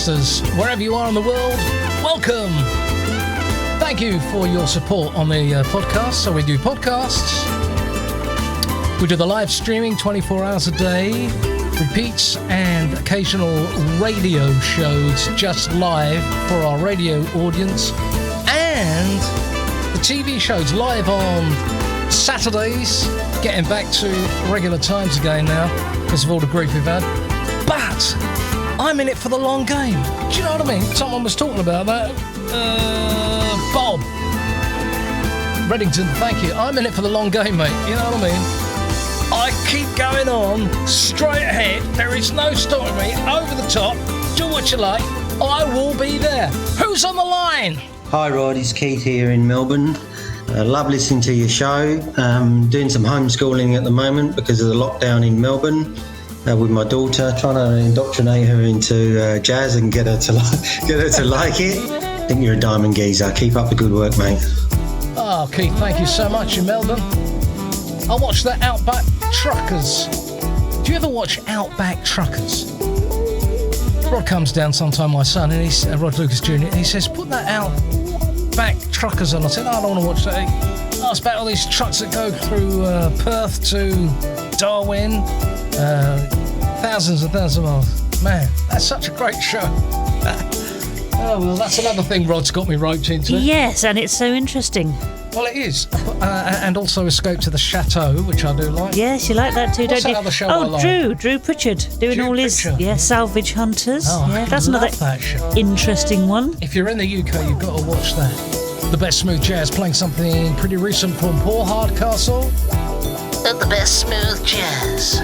podcasters, wherever you are in the world, welcome. Thank you for your support on the podcast. So we do podcasts. We do the live streaming 24 hours a day, repeats and occasional radio shows just live for our radio audience, and the TV shows live on Saturdays, getting back to regular times again now because of all the grief we've had. But I'm in it for the long game. Do you know what I mean? Someone was talking about that. Bob Reddington, thank you. I'm in it for the long game, mate. You know what I mean? I keep going on, straight ahead. There is no stopping me. Over the top. Do what you like. I will be there. Who's on the line? Hi, Rod. It's Keith here in Melbourne. Love listening to your show. Doing some homeschooling at the moment because of the lockdown in Melbourne. With my daughter, trying to indoctrinate her into jazz and get her to like it. I think you're a diamond geezer. Keep up the good work, mate. Oh, Keith, thank you so much in Melbourne. I watched the Outback Truckers. Do you ever watch Outback Truckers? Rod comes down sometime, my son, and he's Rod Lucas Jr. And he says, "Put that Outback Truckers on." I said, "I don't want to watch that." He asked about all these trucks that go through Perth to Darwin. Thousands and thousands of miles. Man, that's such a great show. Oh, well, that's another thing Rod's got me roped into. Yes, and it's so interesting. Well, it is. And also Escape to the Chateau, which I do like. Yes, you like that too, What's don't you? that other show I like? Drew Pritchard, doing Drew all Pritchard. his Salvage Hunters. Oh, yeah, I that's love another that show. interesting one. If you're in the UK, you've got to watch that. The best smooth jazz, playing something pretty recent from Paul Hardcastle. The best smooth jazz.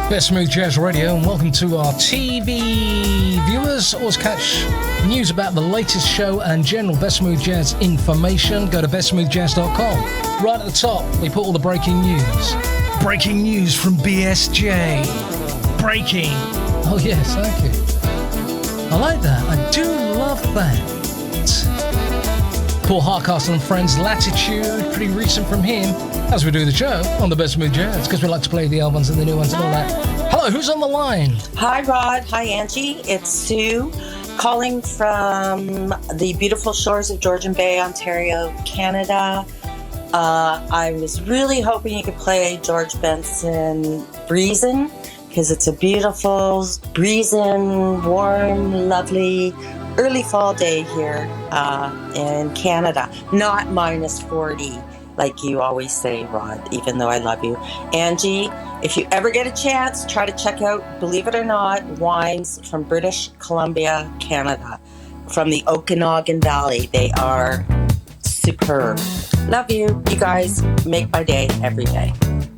Best Smooth Jazz Radio, and welcome to our TV viewers. Always catch news about the latest show and general Best Smooth Jazz information. Go to bestsmoothjazz.com. Right at the top, we put all the breaking news. Breaking news from BSJ. Breaking. Oh yes, thank you. I like that. I do love that. Paul Hardcastle and Friends, Latitude, pretty recent from him, as we do the show on the Best Smooth Jazz, because we like to play the old ones and the new ones and all that. Hello, who's on the line? Hi, Rod. Hi, Angie. It's Sue, calling from the beautiful shores of Georgian Bay, Ontario, Canada. I was really hoping you could play George Benson Breezin', because it's a beautiful, breezing, warm, lovely, early fall day here in Canada. Not minus 40, like you always say, Rod, even though I love you. Angie, if you ever get a chance, try to check out, believe it or not, wines from British Columbia, Canada, from the Okanagan Valley. They are superb. Love you. You guys make my day every day.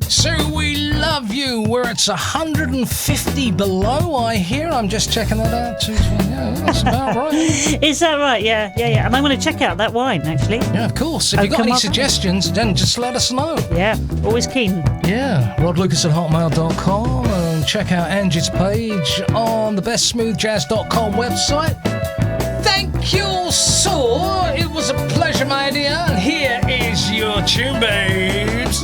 So we love you. Where it's 150 below, I hear. I'm just checking that out too. Yeah, that's about right. Is that right? Yeah. And I'm going to check out that wine, actually. Yeah, of course. If you've got any suggestions, then just let us know. Yeah, always keen. Yeah, rodlucas@hotmail.com, and check out Angie's page on the bestsmoothjazz.com website. Thank you, so. It was a pleasure, my dear. And here is your tune, babes.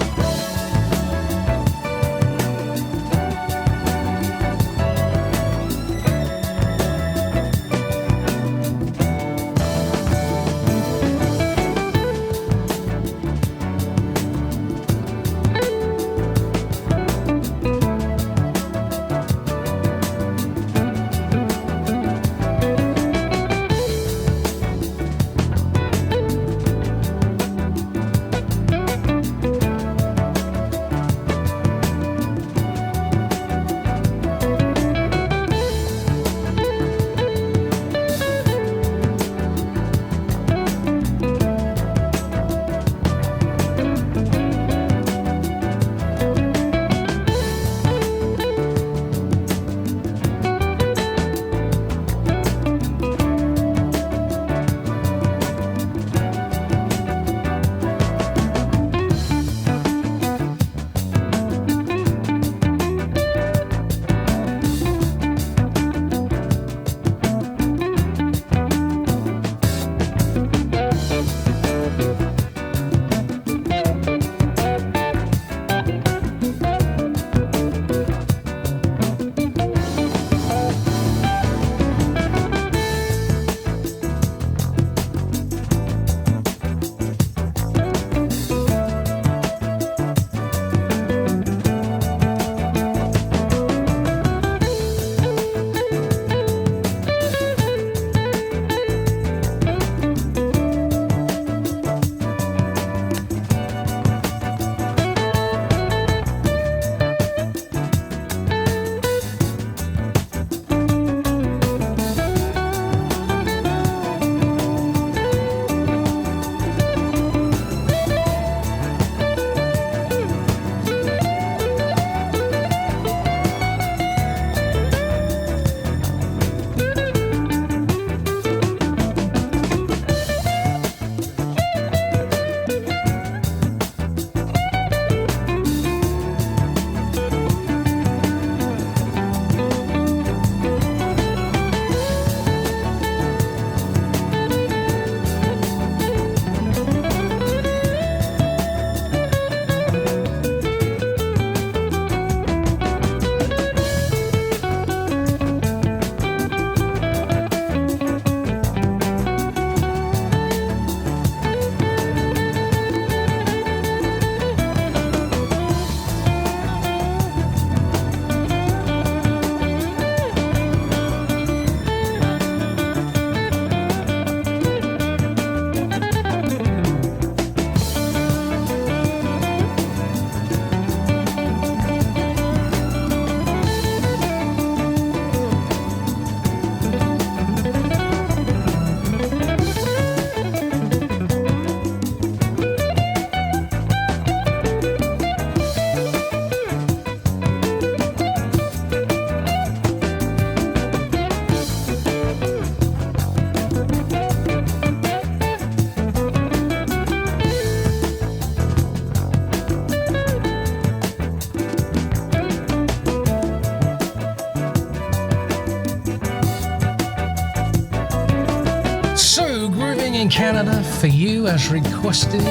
in Canada for you as requested.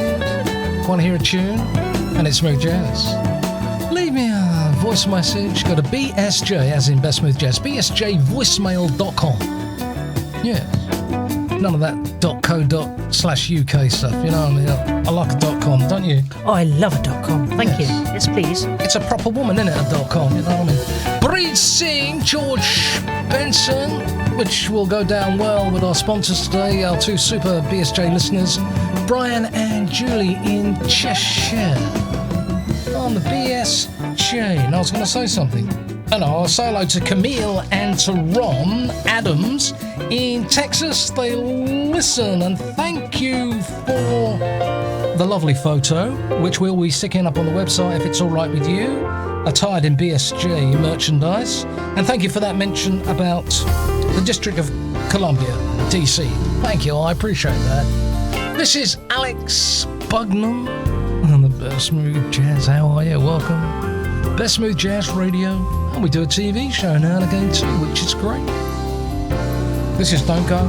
Want to hear a tune? And it's Smooth Jazz. Leave me a voice message. Go to BSJ, as in Best Smooth Jazz, bsjvoicemail.com. Yes. None of that .co./UK stuff, you know what I mean? I like a .com, don't you? Oh, I love a .com. Thank you. Yes, please. It's a proper woman, isn't it, a .com, you know what I mean? Breed Singh, George Benson, which will go down well with our sponsors today, our two super BSJ listeners, Brian and Julie in Cheshire. On the BSJ. And I was going to say something. And I'll say hello to Camille and to Ron Adams in Texas. They listen, and thank you for the lovely photo, which we'll be sticking up on the website if it's all right with you, attired in BSJ merchandise. And thank you for that mention about the District of Columbia, DC. Thank you, I appreciate that. This is Alex Bugnam on the Best Smooth Jazz. How are you? Welcome. Best Smooth Jazz Radio. And we do a TV show now and again too, which is great. This is Don't Go.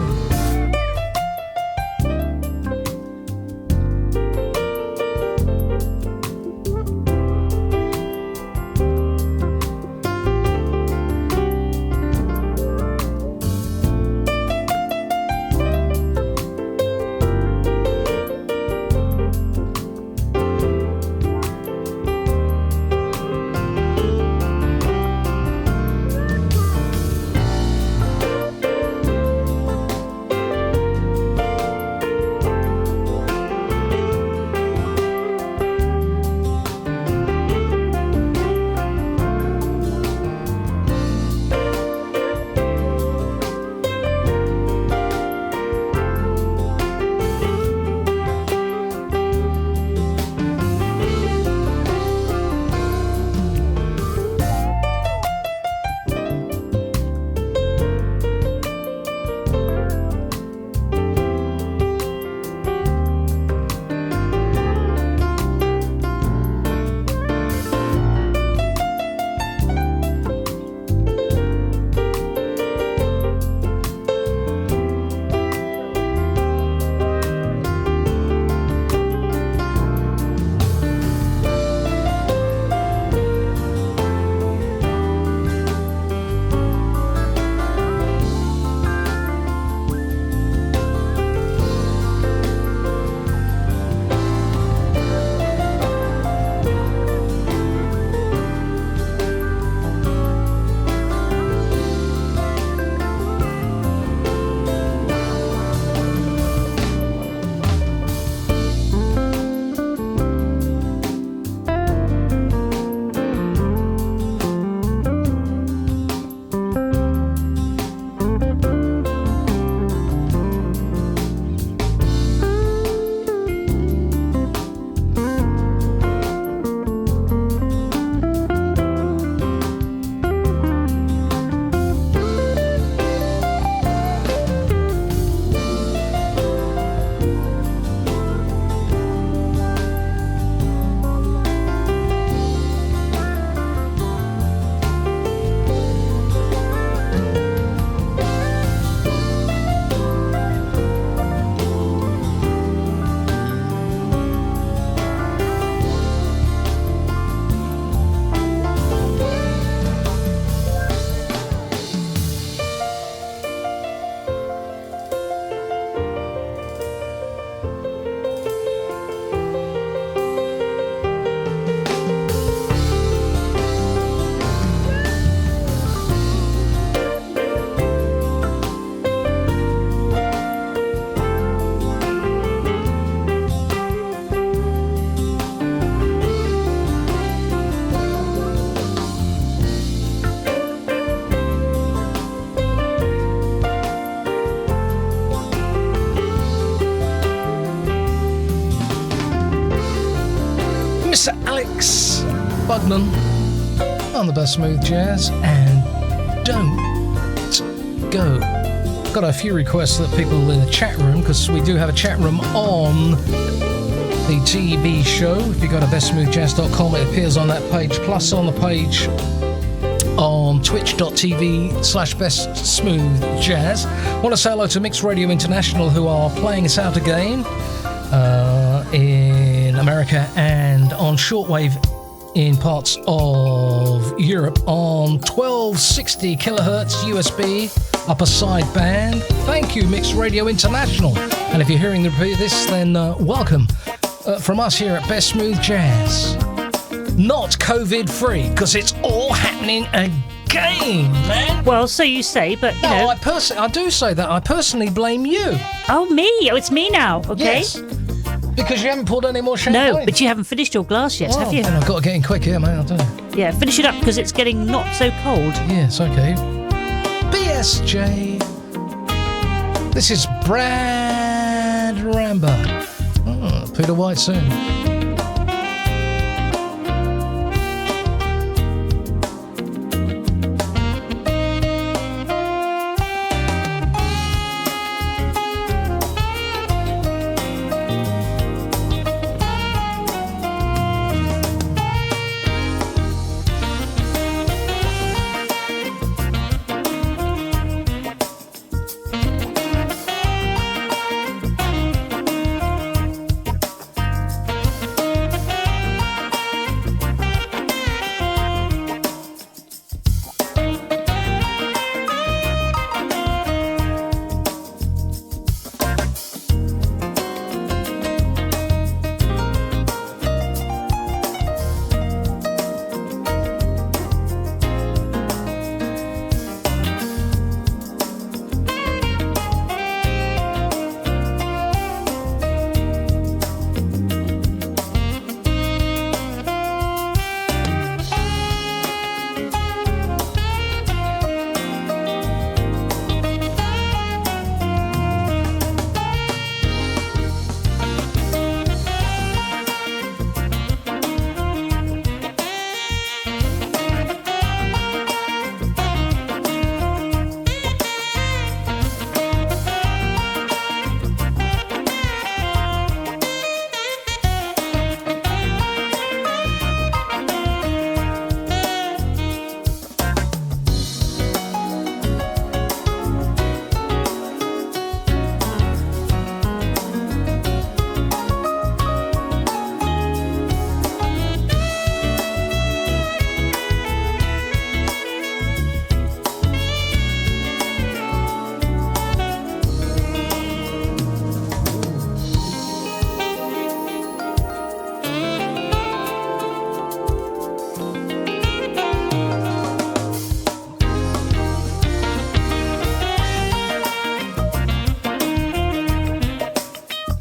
Alex Bugman on the Best Smooth Jazz, and Don't Go. Got a few requests that people in the chat room, because we do have a chat room on the TV show. If you go to bestsmoothjazz.com, it appears on that page, plus on the page on twitch.tv/bestsmoothjazz. Want to say hello to Mixed Radio International, who are playing us out again in America and on shortwave in parts of Europe on 1260 kilohertz USB Upper Side Band. Thank you, Mixed Radio International. And if you're hearing the repeat of this, then welcome from us here at Best Smooth Jazz. Not COVID-free, because it's all happening again, man. Well, so you say, but, you know... I do say that. I personally blame you. Oh, me? Oh, it's me now, okay? Yes. Because you haven't poured any more champagne. No, but you haven't finished your glass yet, have you? Then I've got to get in quick here, mate, I don't know. Yeah, finish it up, because it's getting not so cold. Yes, okay. BSJ. This is Brad Ramba. Oh, Peter White soon.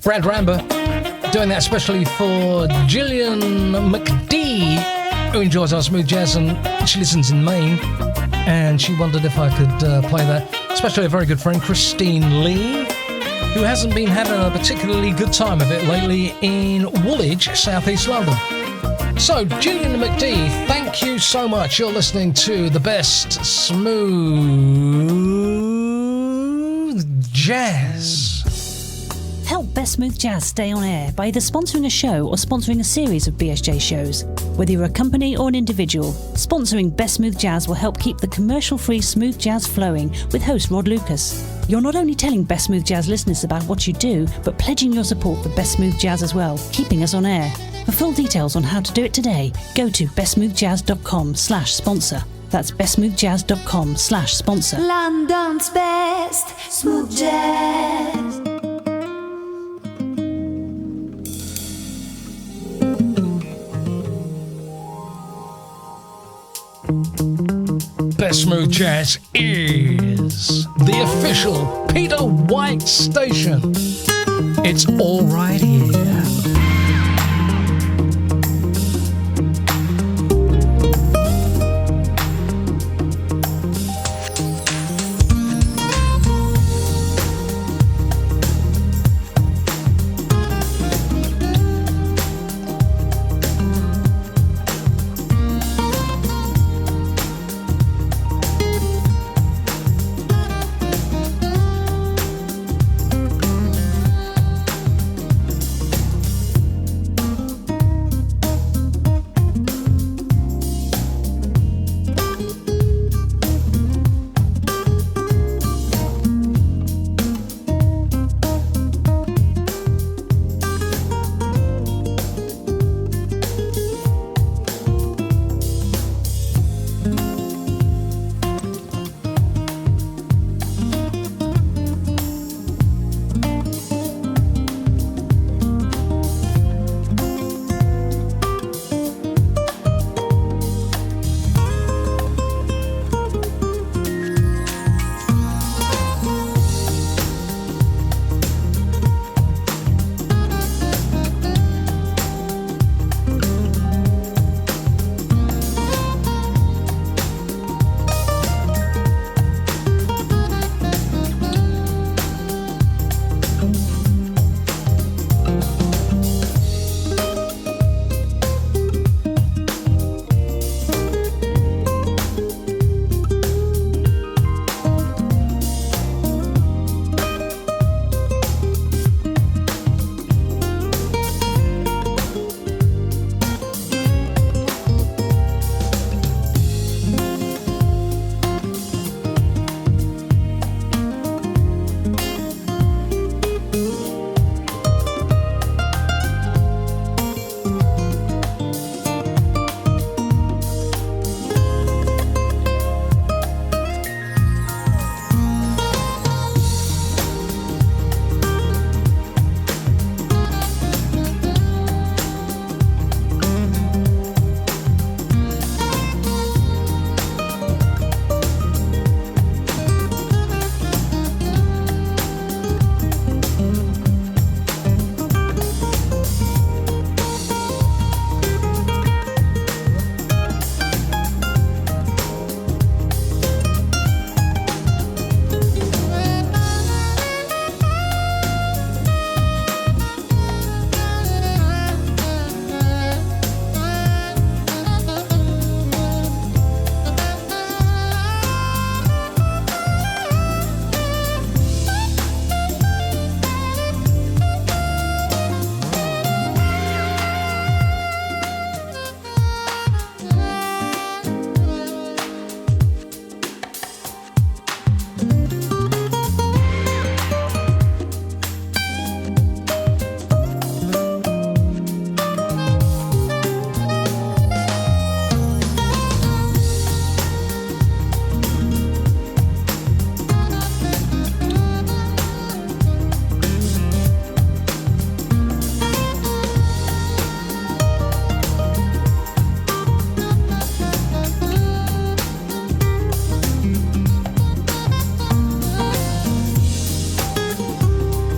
Brad Ramba, doing that especially for Gillian McD, who enjoys our smooth jazz and she listens in Maine, and she wondered if I could play that. Especially a very good friend, Christine Lee, who hasn't been having a particularly good time of it lately in Woolwich, southeast London. So, Gillian McD, thank you so much. You're listening to the best smooth jazz. Help Best Smooth Jazz stay on air by either sponsoring a show or sponsoring a series of BSJ shows. Whether you're a company or an individual, sponsoring Best Smooth Jazz will help keep the commercial-free smooth jazz flowing with host Rod Lucas. You're not only telling Best Smooth Jazz listeners about what you do, but pledging your support for Best Smooth Jazz as well, keeping us on air. For full details on how to do it today, go to bestsmoothjazz.com/sponsor. That's bestsmoothjazz.com/sponsor. London's best smooth jazz. Best Smooth Jazz is the official Peter White station. It's all right here.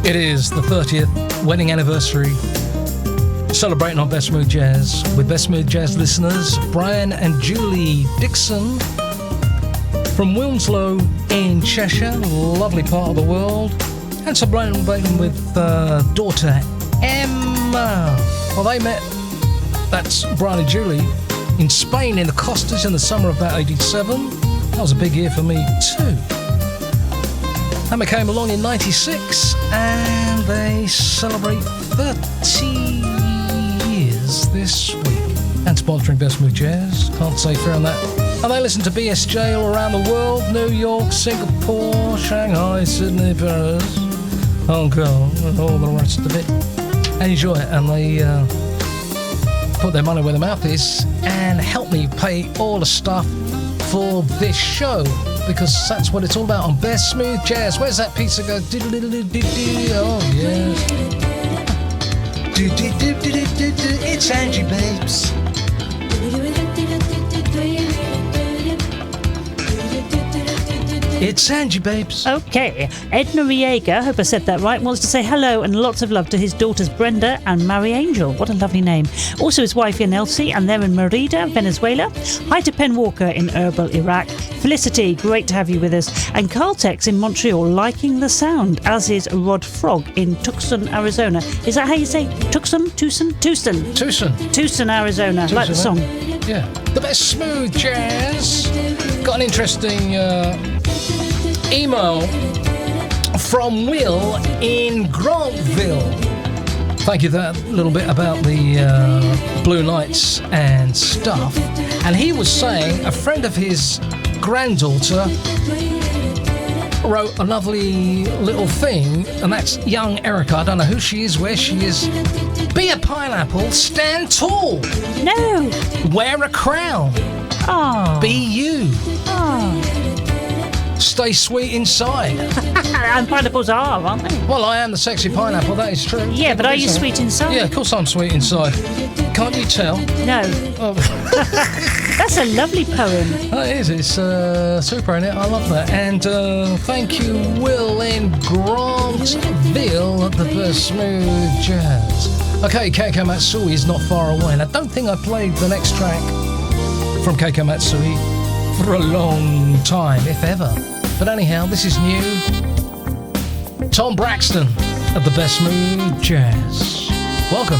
It is the 30th wedding anniversary, celebrating on Best Smooth Jazz with Best Smooth Jazz listeners Brian and Julie Dixon from Wilmslow in Cheshire, lovely part of the world, and celebrating with daughter Emma. Well, they met, that's Brian and Julie, in Spain in the Costas in the summer of about 87. That was a big year for me too. Emma came along in 96 and they celebrate 30 years this week. And sponsoring Best Smooth Jazz, can't say fair on that. And they listen to BSJ all around the world, New York, Singapore, Shanghai, Sydney, Paris, Hong Kong, and all the rest of it. And enjoy it, and they put their money where their mouth is and help me pay all the stuff for this show, because that's what it's all about on Best Smooth Jazz. Where's that piece that goes? Oh, yes. It's Angie Babes. It's Angie Babes. Okay. Edna Riega, hope I said that right, wants to say hello and lots of love to his daughters Brenda and Mary Angel. What a lovely name. Also his wife Yanelsi, and they're in Merida, Venezuela. Hi to Penn Walker in Erbil, Iraq. Felicity, great to have you with us. And Carltex in Montreal, liking the sound, as is Rod Frog in Tucson, Arizona. Is that how you say Tucson? Tucson, Arizona. Like the song. Yeah. The Best Smooth Jazz. Got an interesting email from Will in Grantville. Thank you for that little bit about the Blue Lights and stuff. And he was saying a friend of his granddaughter wrote a lovely little thing, and that's young Erica. I don't know who she is, where she is. Be a pineapple, stand tall. No. Wear a crown. Oh. Be you. Oh. Stay sweet inside. And pineapples are, aren't they? Well, I am the sexy pineapple, that is true. Yeah, but are you sweet inside? Yeah, of course I'm sweet inside. Can't you tell? No. Oh. That's a lovely poem. It is. It's super, isn't it? I love that. And thank you, Will in Grantville, at the Best Smooth Jazz. Okay, Keiko Matsui is not far away, and I don't think I played the next track from Keiko Matsui for a long time, if ever. But anyhow, this is new. Tom Braxton at the Best Smooth Jazz. Welcome.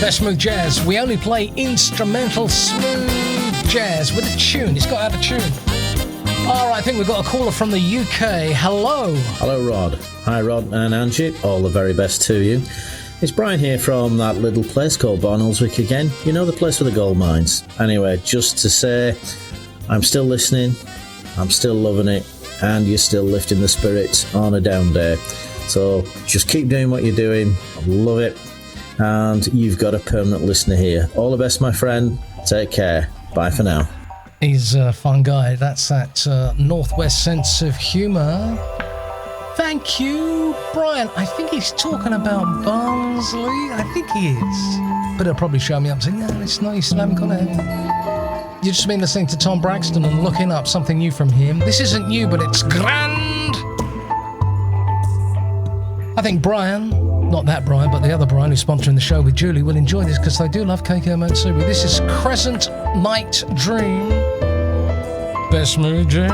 Best Smooth Jazz. We only play instrumental smooth jazz with a tune. It's got to have a tune. All right, I think we've got a caller from the UK. Hello. Hello, Rod. Hi, Rod and Angie. All the very best to you. It's Brian here from that little place called Barnoldswick again. You know, the place for the gold mines. Anyway, just to say, I'm still listening, I'm still loving it, and you're still lifting the spirits on a down day. So just keep doing what you're doing. I love it. And you've got a permanent listener here. All the best, my friend. Take care. Bye for now. He's a fun guy. That's that Northwest sense of humour. Thank you, Brian. I think he's talking about Barnsley. I think he is. But he'll probably show me up and say, no, it's not. You still haven't got it. You've just been listening to Tom Braxton and looking up something new from him. This isn't new, but it's grand. I think Brian, not that Brian, but the other Brian who's sponsoring the show with Julie, will enjoy this because they do love Keiko Matsuri. This is Crescent Night Dream. Best Smooth Jazz.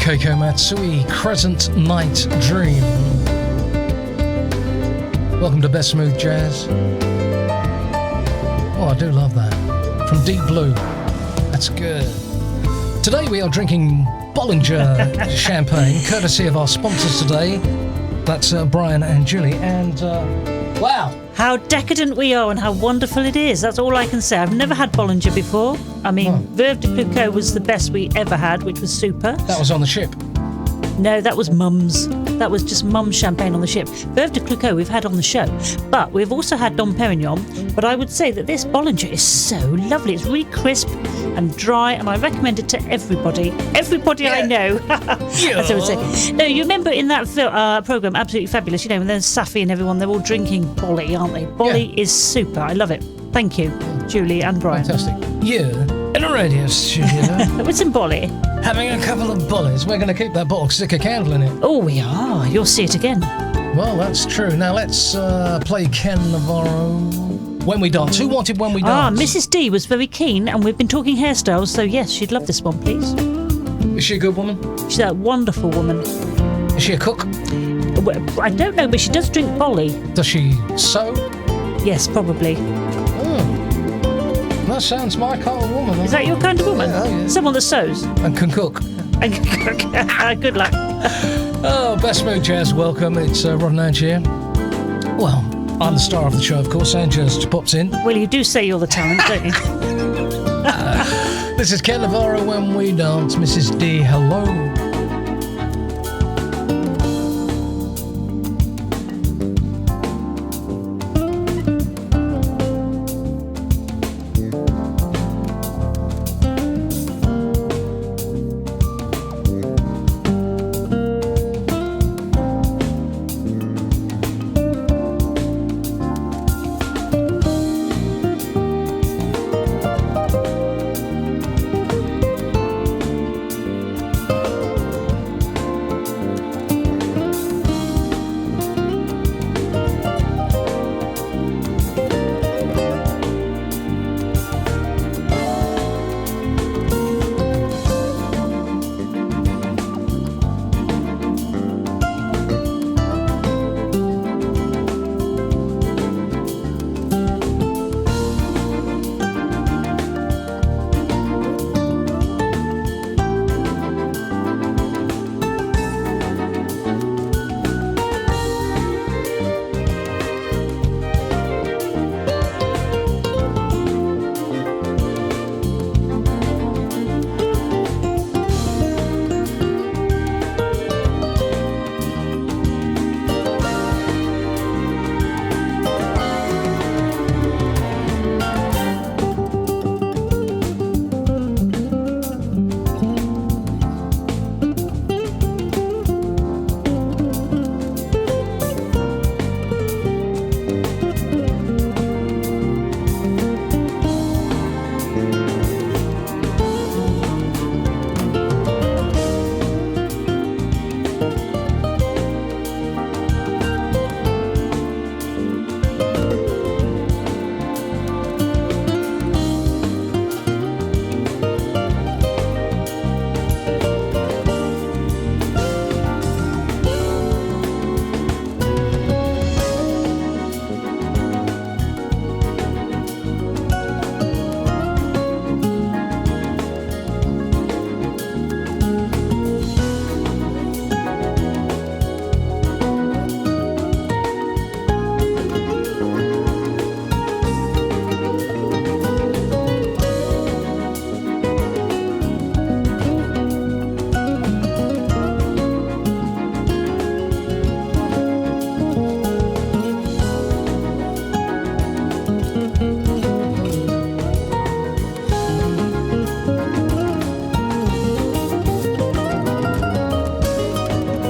Keiko Matsui, Crescent Night Dream. Welcome to Best Smooth Jazz. Oh, I do love that. From Deep Blue. That's good. Today we are drinking Bollinger champagne, courtesy of our sponsors today. That's Brian and Julie. And Wow. How decadent we are and how wonderful it is. That's all I can say. I've never had Bollinger before. I mean, Veuve de Clicquot was the best we ever had, which was super. That was on the ship. No, that was Mum's. That was just Mum's champagne on the ship. Veuve de Clicquot we've had on the show. But we've also had Dom Perignon. But I would say that this Bollinger is so lovely. It's really crisp and dry, and I recommend it to everybody. Everybody I know. That's what I would say. No, you remember in that programme, Absolutely Fabulous, you know, when there's Safi and everyone, they're all drinking Bolly, aren't they? Bolly is super. I love it. Thank you, Julie and Brian. Fantastic. You in a radio studio. With some Bolly. Having a couple of bullies. We're going to keep that bottle, stick a candle in it. Oh, we are. You'll see it again. Well, that's true. Now let's play Ken Navarro. When We Dance. Who wanted When We Dance? Mrs. D was very keen, and we've been talking hairstyles, so yes, she'd love this one, please. Is she a good woman? She's a wonderful woman. Is she a cook? I don't know, but she does drink Bolly. Does she sew? Yes, probably. That sounds my kind of woman. Is that your kind of woman? Yeah. Someone that sews? And can cook. And can cook. Good luck. Oh, Best Smooth Jazz, welcome. It's Rod and Ange here. Well, I'm the star of the show, of course. Ange just pops in. Well, you do say you're the talent, don't you? This is Ken Navarro, When We Dance. Mrs. D, hello.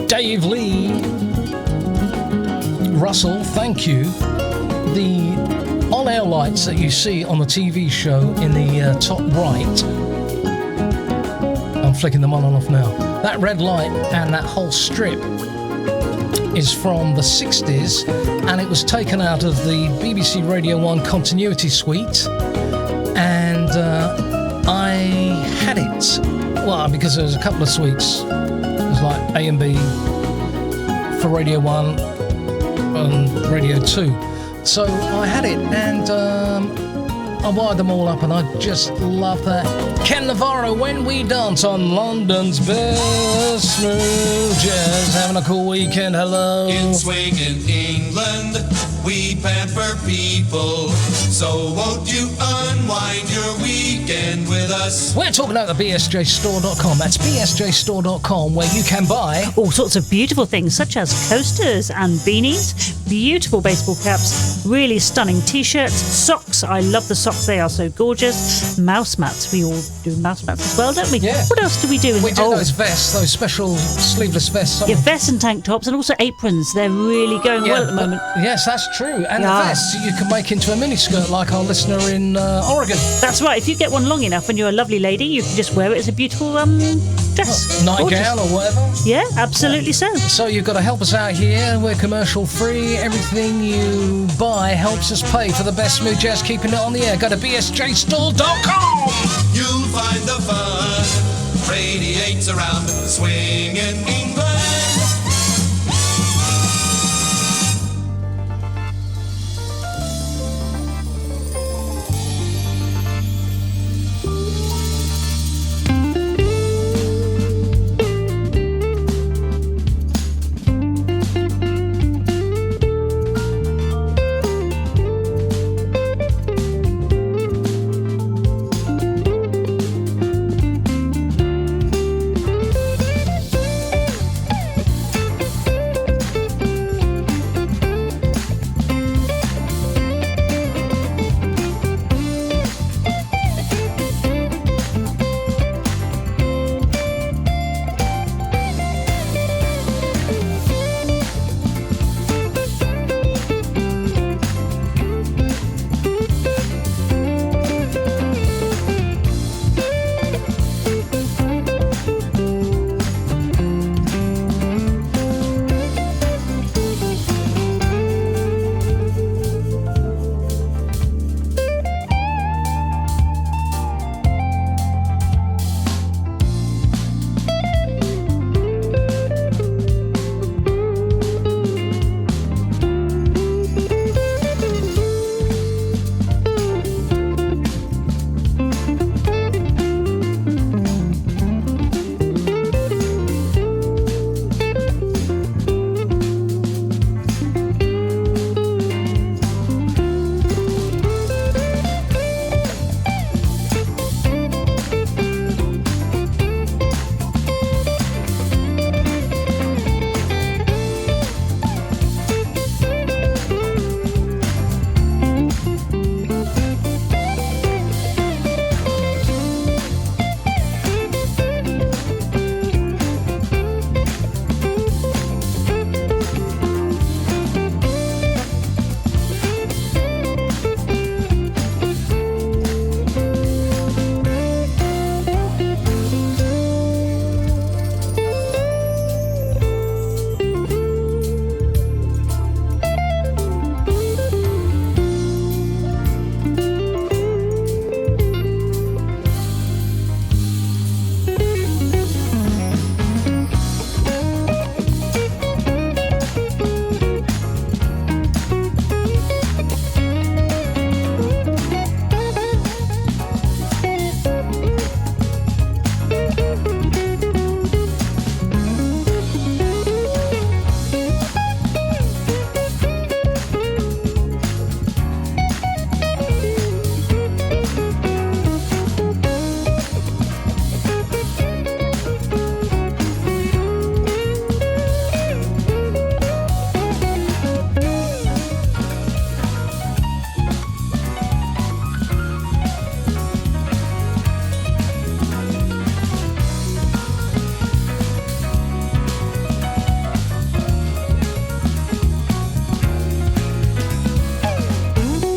Dave Lee, Russell, thank you. The on-air lights that you see on the TV show in the top right, I'm flicking them on and off now. That red light and that whole strip is from the 60s, and it was taken out of the BBC Radio 1 continuity suite, and I had it, well, because there was a couple of suites. It was like A and B for Radio 1 and Radio 2. So I had it, and I wired them all up, and I just love that. Ken Navarro, When We Dance on London's Best Smooth Jazz. Having a cool weekend, hello. In swinging England, we pamper people. So won't you unwind your weekend with us? We're talking about the bsjstore.com. That's bsjstore.com, where you can buy all sorts of beautiful things such as coasters and beanies, beautiful baseball caps, really stunning t-shirts, socks. I love the socks, they are so gorgeous. Mouse mats, we all do mouse mats as well, don't we? Yeah. What else do we do? We do those vests, those special sleeveless vests. Yeah, vests and tank tops, and also aprons. They're really going well at the moment. Yes, that's true. And the vests you can make into a miniskirt, like our listener in Oregon. That's right. If you get one long enough and you're a lovely lady, you can just wear it as a beautiful dress. Nightgown or whatever. Yeah, absolutely so. So you've got to help us out here. We're commercial free. Everything you buy helps us pay for the best smooth jazz, keeping it on the air. Go to bsjstore.com. You'll find the fun radiates around the swing in England.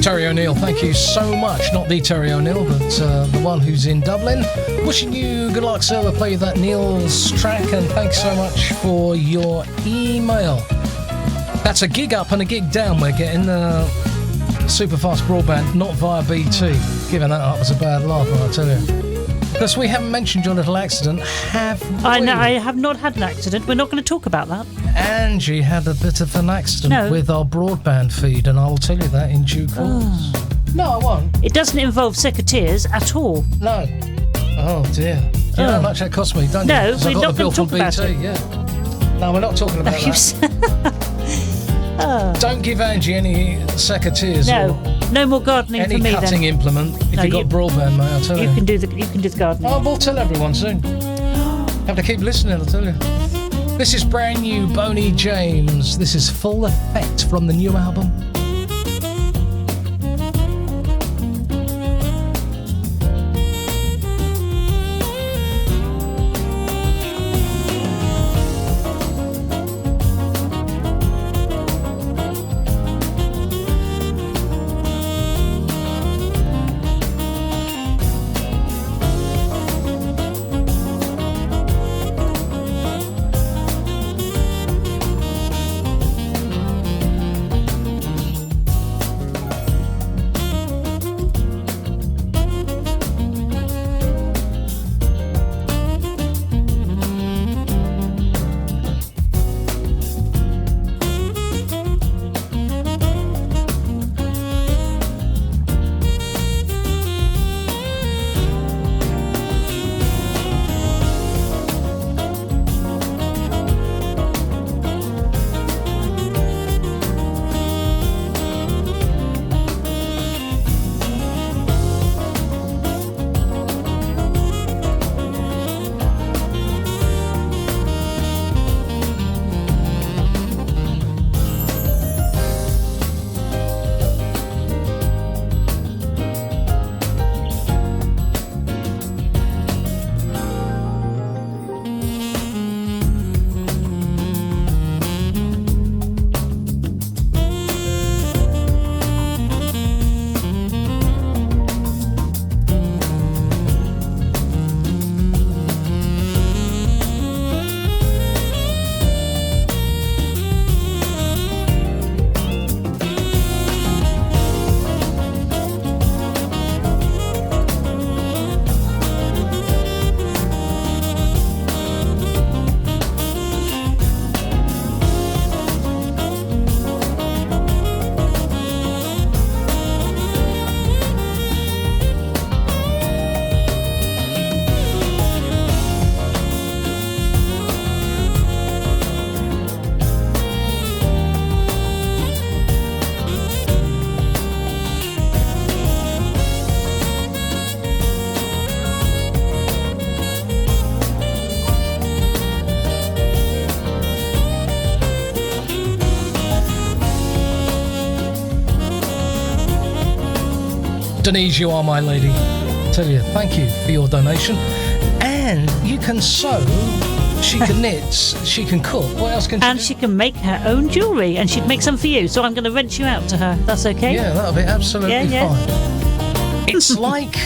Terry O'Neill, thank you so much. Not the Terry O'Neill, but the one who's in Dublin. Wishing you good luck, sir. We'll play you that Neil's track, and thanks so much for your email. That's a gig up and a gig down we're getting. Super fast broadband, not via BT. Giving that up was a bad laugh, I tell you. Because we haven't mentioned your little accident, have we? I know, I have not had an accident. We're not going to talk about that. Angie had a bit of an accident with our broadband feed, and I'll tell you that in due course. Oh. No, I won't. It doesn't involve secateurs at all. No. Oh, dear. You know how much that cost me, don't you? No, we're I got not the bill going to from talk about BT, it. yeah. No, we're not talking about that. Don't give Angie any secateurs No more gardening or for any me cutting then. implement. If you've got broadband, mate, I'll tell you. You can do the gardening. Oh, we'll tell everyone soon. Have to keep listening, I'll tell you. This is brand new Boney James. This is Full Effect from the new album. Denise, you are my lady. Tell you, thank you for your donation. And you can sew, she can knit, she can cook. What else can she And do? she can make her own jewellery, and she'd make some for you. So I'm going to rent you out to her. That's okay? Yeah, that'll be absolutely fine. It's like,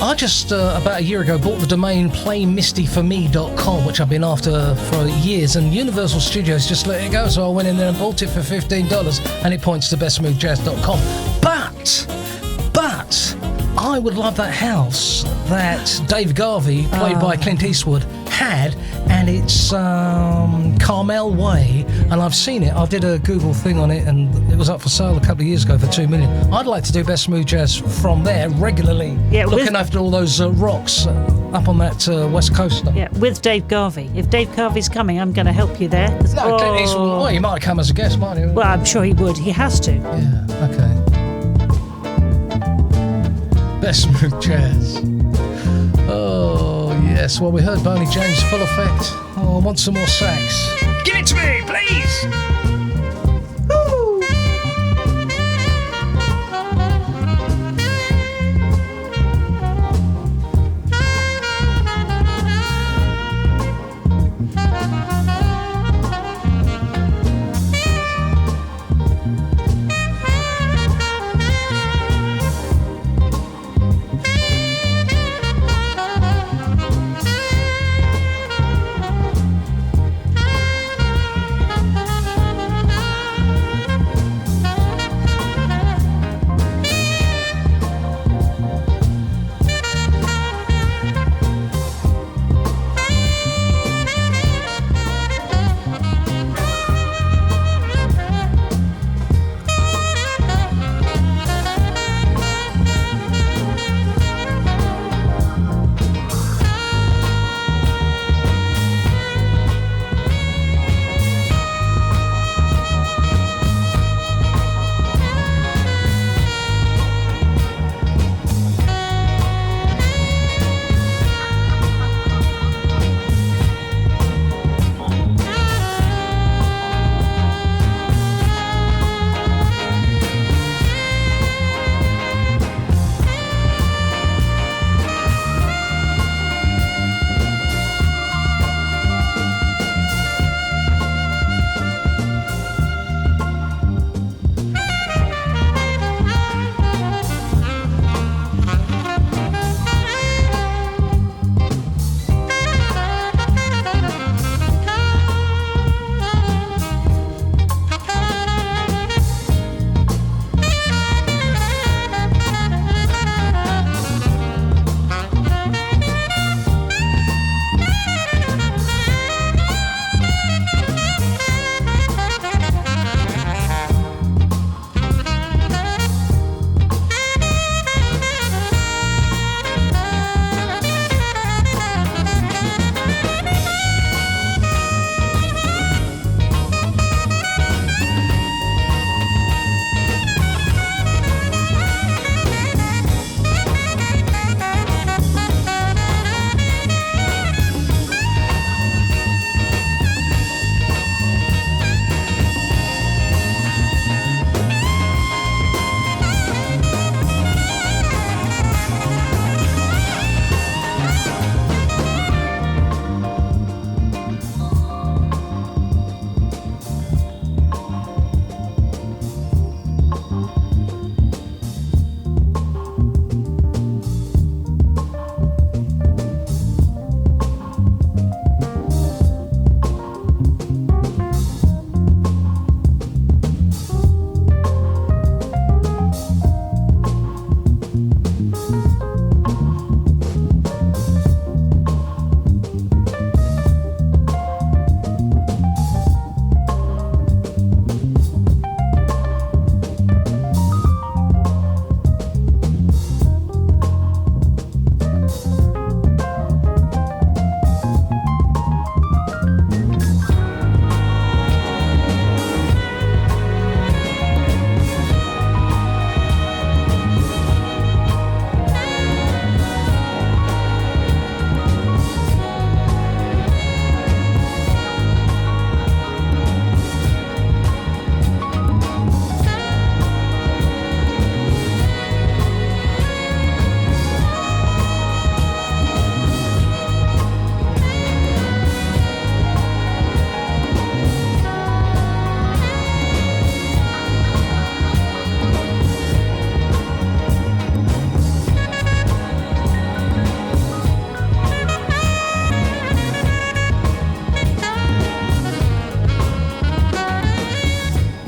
I just, about a year ago, bought the domain playmistyforme.com, which I've been after for years, and Universal Studios just let it go, so I went in there and bought it for $15, and it points to bestsmoothjazz.com. But, I would love that house that Dave Garvey, played by Clint Eastwood, had, and it's Carmel Way, and I've seen it. I did a Google thing on it, and it was up for sale a couple of years ago for $2 million. I'd like to do Best Smooth Jazz from there regularly, looking after all those rocks up on that west coast. Yeah, with Dave Garvey. If Dave Garvey's coming, I'm going to help you there. No, Clint Eastwood, well, he might come as a guest, might he? Well, I'm sure he would. He has to. Yeah, okay. Best Smooth Jazz. Oh, yes. Well, we heard Boney James, Full Effect. Oh, I want some more sax. Give it to me, please!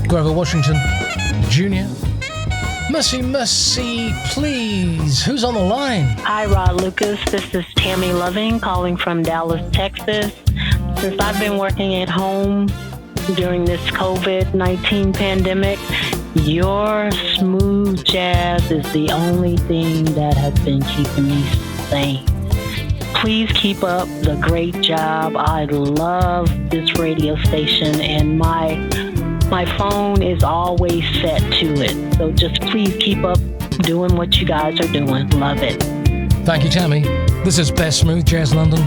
Grover Washington Jr. Mercy, please. Who's on the line? Hi, Rod Lucas. This is Tammy Loving calling from Dallas, Texas. Since I've been working at home during this COVID-19 pandemic, your smooth jazz is the only thing that has been keeping me sane. Please keep up the great job. I love this radio station, and my phone is always set to it. So just please keep up doing what you guys are doing. Love it. Thank you, Tammy. This is Best Smooth Jazz London.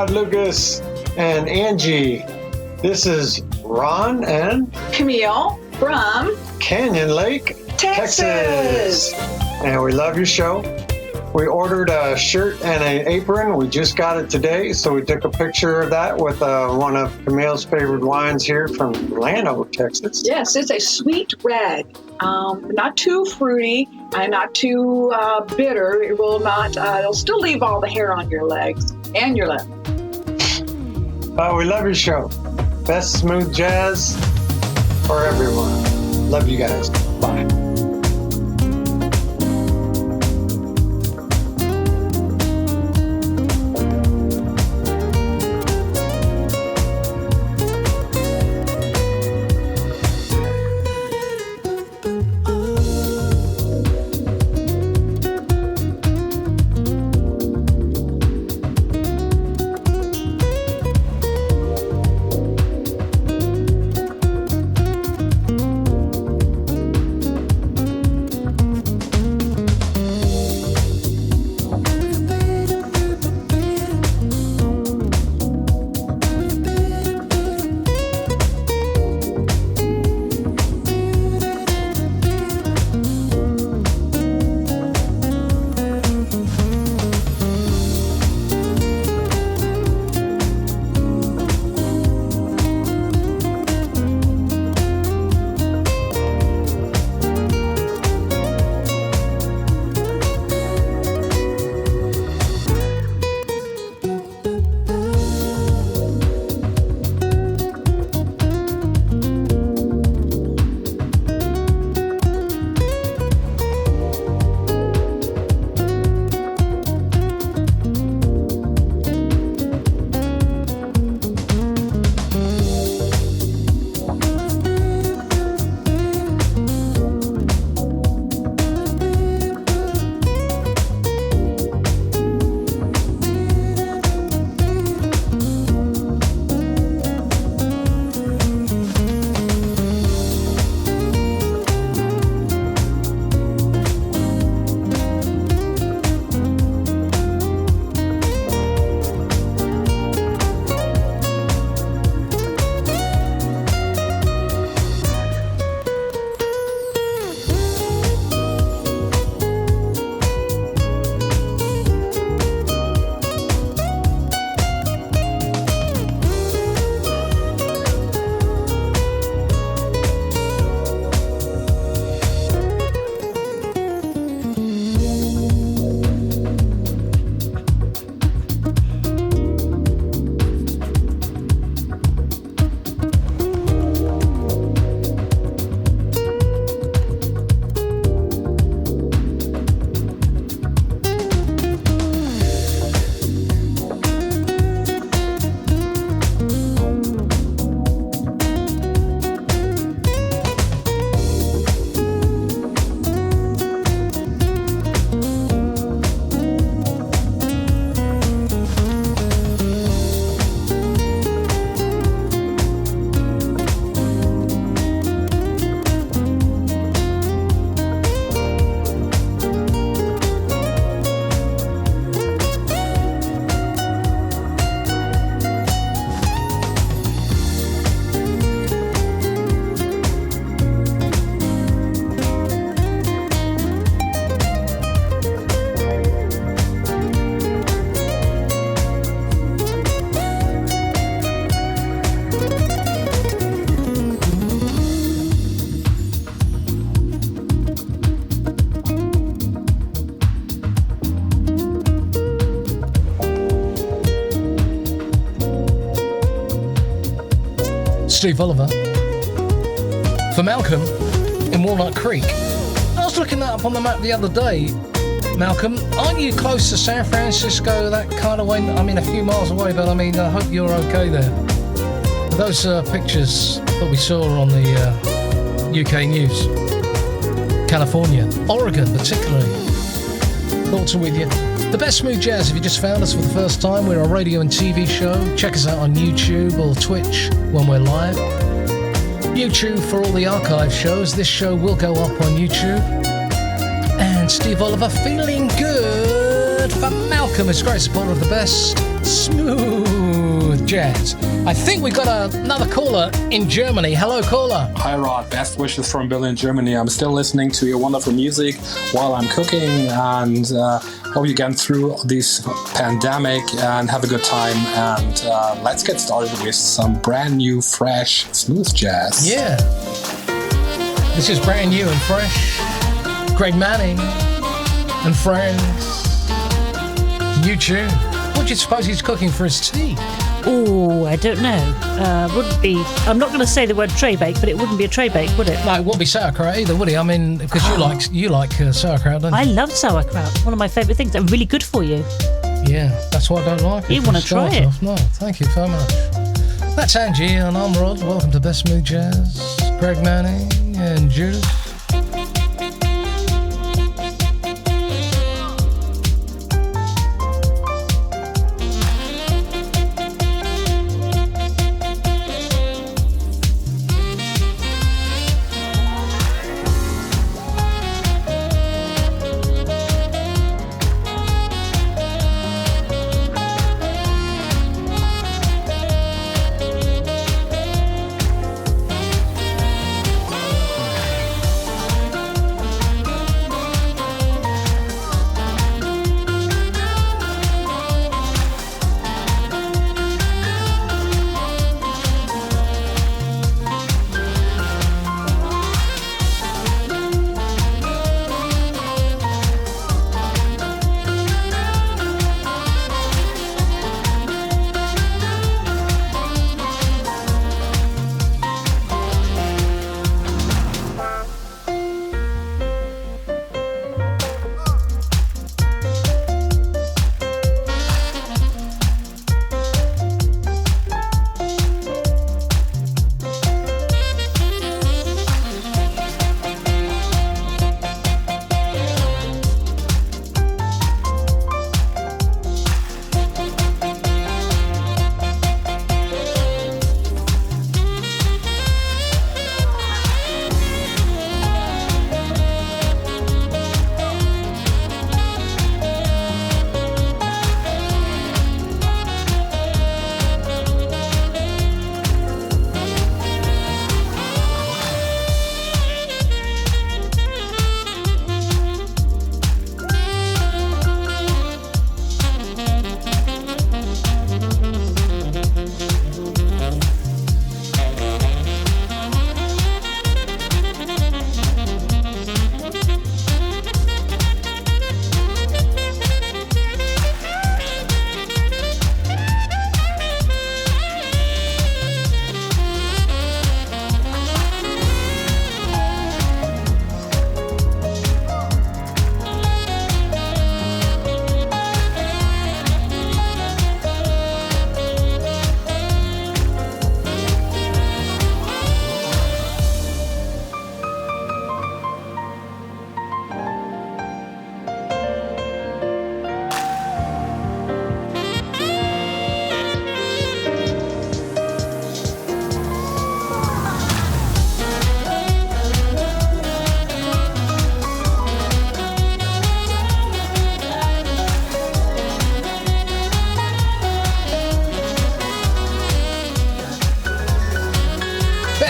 Rod Lucas and Angie. This is Ron and Camille from Canyon Lake, Texas. And we love your show. We ordered a shirt and an apron. We just got it today, so we took a picture of that with one of Camille's favorite wines here from Llano, Texas. Yes, it's a sweet red. Not too fruity and not too bitter. It will not. It'll still leave all the hair on your legs and your lip. We love your show. Best smooth jazz for everyone. Love you guys. Bye. Steve Oliver for Malcolm in Walnut Creek. I was looking that up on the map the other day. Malcolm, aren't you close to San Francisco, that kind of way? I mean, a few miles away, but I mean, I hope you're okay there. Those pictures that we saw on the UK news, California, Oregon particularly, thoughts are with you. The best smooth jazz, if you just found us for the first time, we're a radio and TV show. Check us out on YouTube or Twitch when we're live. YouTube for all the archive shows. This show will go up on YouTube. And Steve Oliver, feeling good for Malcolm, is great supporter of the best smooth jazz. I think we've got another caller in Germany. Hello, caller. Hi, Rod. Best wishes from Berlin, Germany. I'm still listening to your wonderful music while I'm cooking, and hope you get through this pandemic and have a good time. And let's get started with some brand new, fresh, smooth jazz. Yeah. This is brand new and fresh. Greg Manning and friends. New tune. What do you suppose he's cooking for his tea? Oh, I don't know. Wouldn't be. I'm not going to say the word tray bake, but it wouldn't be a tray bake, would it? No, it wouldn't be sauerkraut either, would it? I mean, because you like sauerkraut, don't you? I love sauerkraut. One of my favourite things. They're really good for you. Yeah, that's why I don't like it. You want to try it? No, thank you so much. That's Angie and I'm Rod. Welcome to Best Smooth Jazz. Greg Manning and Judas.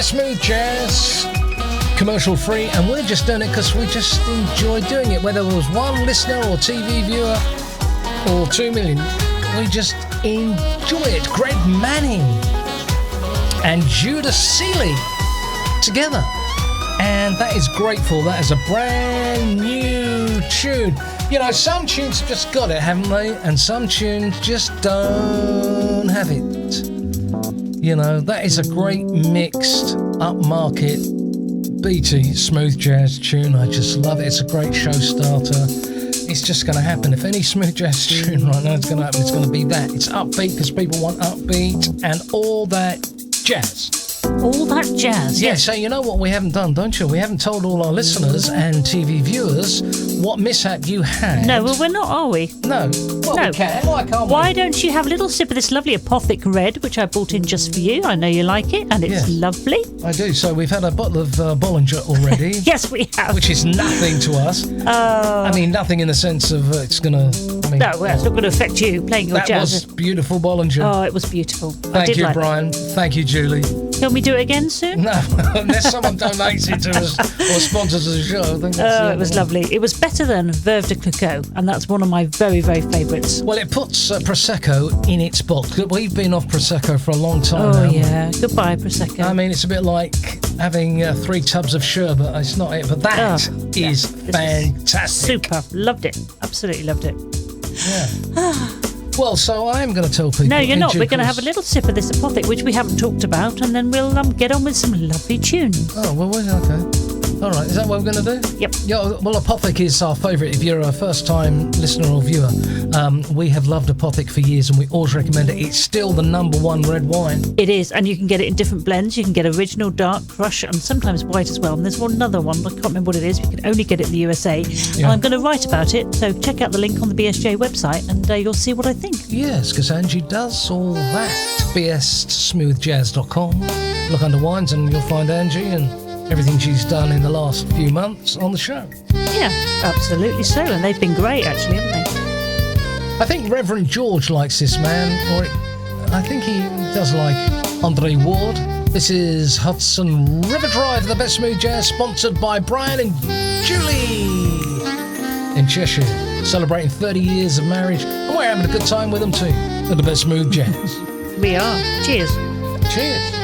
Smooth jazz, commercial free, and we're just doing it because we just enjoy doing it. Whether it was one listener or TV viewer or 2 million, we just enjoy it. Greg Manning and Judas Seeley together, and that is grateful. That is a brand new tune. You know, some tunes have just got it, haven't they? And some tunes just don't have it. You know, that is a great mixed upmarket beaty smooth jazz tune. I just love it. It's a great show starter. It's just going to happen. If any smooth jazz tune right now is going to happen, it's going to be that. It's upbeat because people want upbeat and all that jazz. All that jazz. Yeah, so you know what we haven't done, don't you? We haven't told all our listeners and TV viewers what mishap you had. No, well, we're not, are we? No. Well, no. we can. Why can't we? Why don't you have a little sip of this lovely Apothic Red, which I brought in just for you? I know you like it, and it's lovely. I do. So we've had a bottle of Bollinger already. Yes, we have. Which is nothing to us. I mean, nothing in the sense of it's going to... No, well, it's not going to affect you playing your jazz. That was beautiful, Bollinger. Oh, it was beautiful. Thank you, Brian. Thank you, Julie. Can we do it again soon? No, unless someone donates it to us or sponsors the show. I think it was lovely. It was better than Veuve de Clicquot, and that's one of my very, very favourites. Well, it puts Prosecco in its box. We've been off Prosecco for a long time now. Oh, yeah. Goodbye, Prosecco. I mean, it's a bit like having 3 tubs of sherbet. It's not it, but that is fantastic. Super. Loved it. Absolutely loved it. Yeah. Well, so I am going to tell people... No, you're not. We're going to have a little sip of this Apothic, which we haven't talked about, and then we'll get on with some lovely tunes. Oh, well, okay. All right, is that what we're going to do? Yep. Yeah, well, Apothic is our favourite. If you're a first-time listener or viewer, we have loved Apothic for years, and we always recommend it. It's still the #1 red wine. It is, and you can get it in different blends. You can get original, dark, crush, and sometimes white as well. And there's another one, I can't remember what it is. You can only get it in the USA. Yeah. And I'm going to write about it, so check out the link on the BSJ website, and you'll see what I think. Yes, because Angie does all that. bssmoothjazz.com. Look under wines, and you'll find Angie and everything she's done in the last few months on the show. Yeah, absolutely so. And they've been great, actually, haven't they? I think Reverend George likes this man, or I think he does like Andre Ward. This is Hudson River Drive, the best smooth jazz, sponsored by Brian and Julie in Cheshire, celebrating 30 years of marriage, and we're having a good time with them too. They're the best smooth jazz. We are. Cheers. Cheers.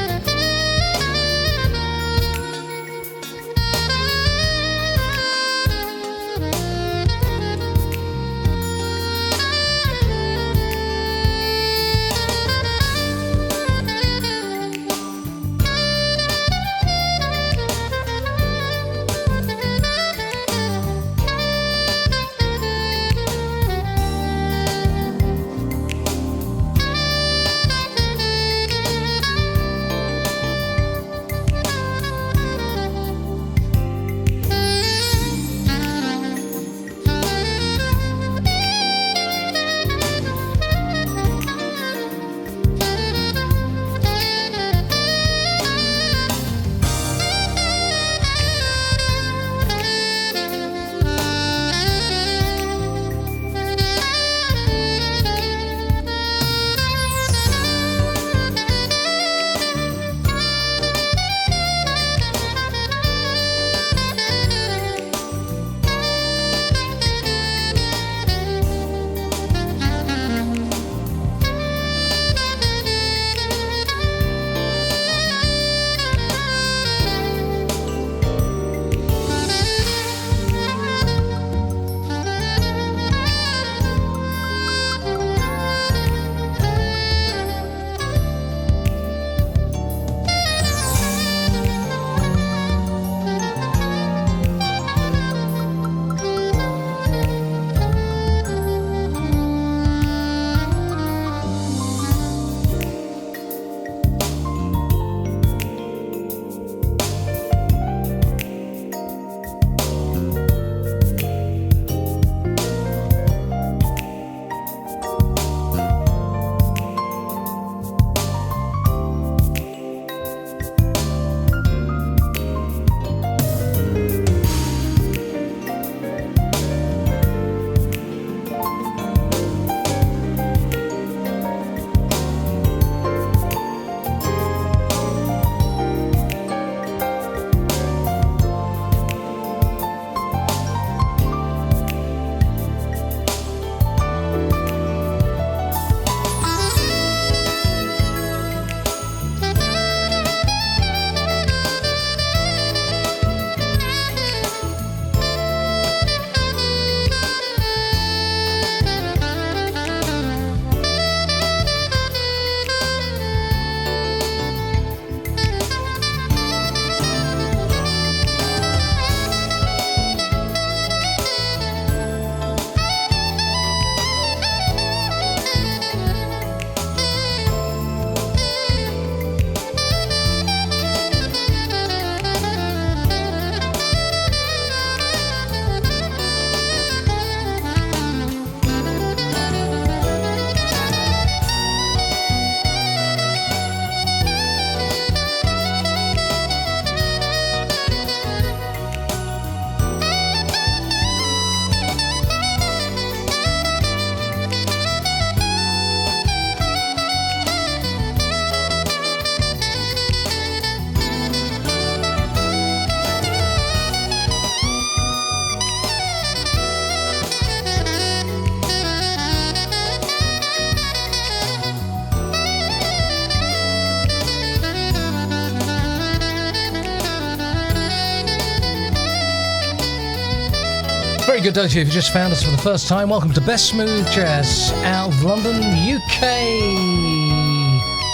Very good day to you if you just found us for the first time. Welcome to Best Smooth Jazz out of London, UK.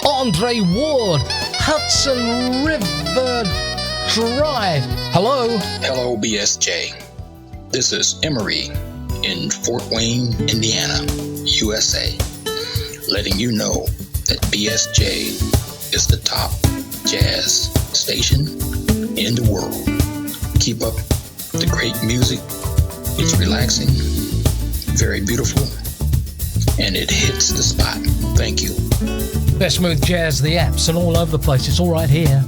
Andre Ward, Hudson River Drive. Hello. Hello, BSJ. This is Emery in Fort Wayne, Indiana, USA, letting you know that BSJ is the top jazz station in the world. Keep up the great music. It's relaxing, very beautiful, and it hits the spot. Thank you. Best Smooth Jazz, the apps, and all over the place. It's all right here.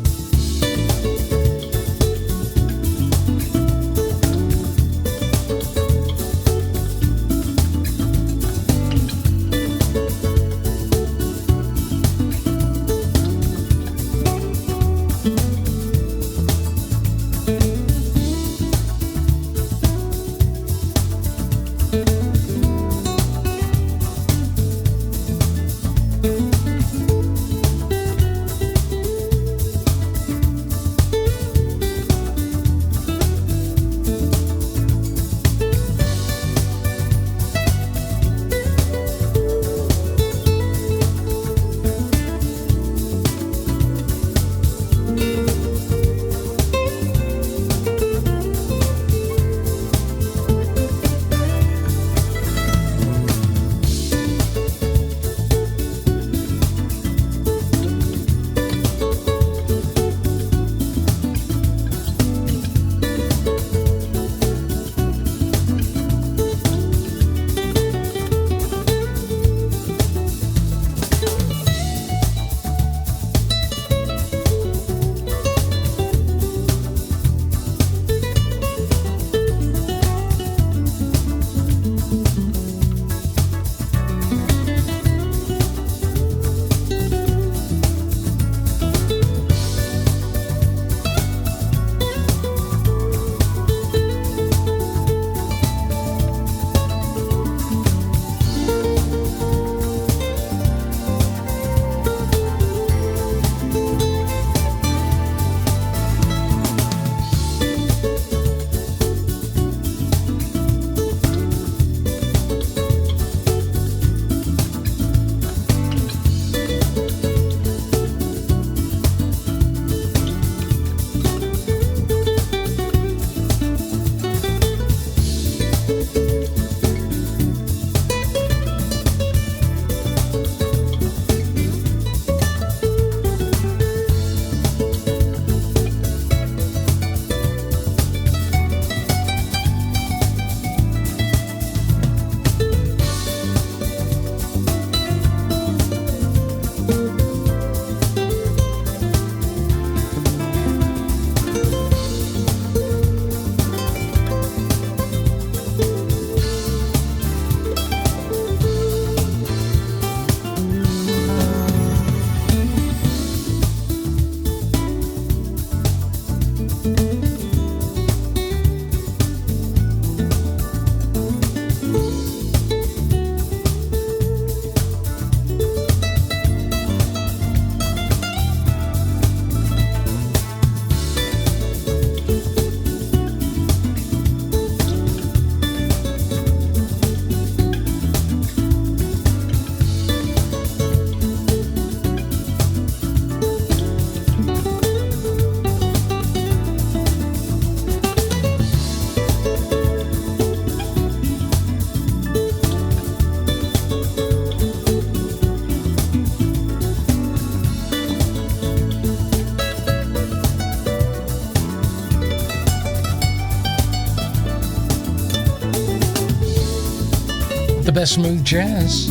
Best Smooth Jazz.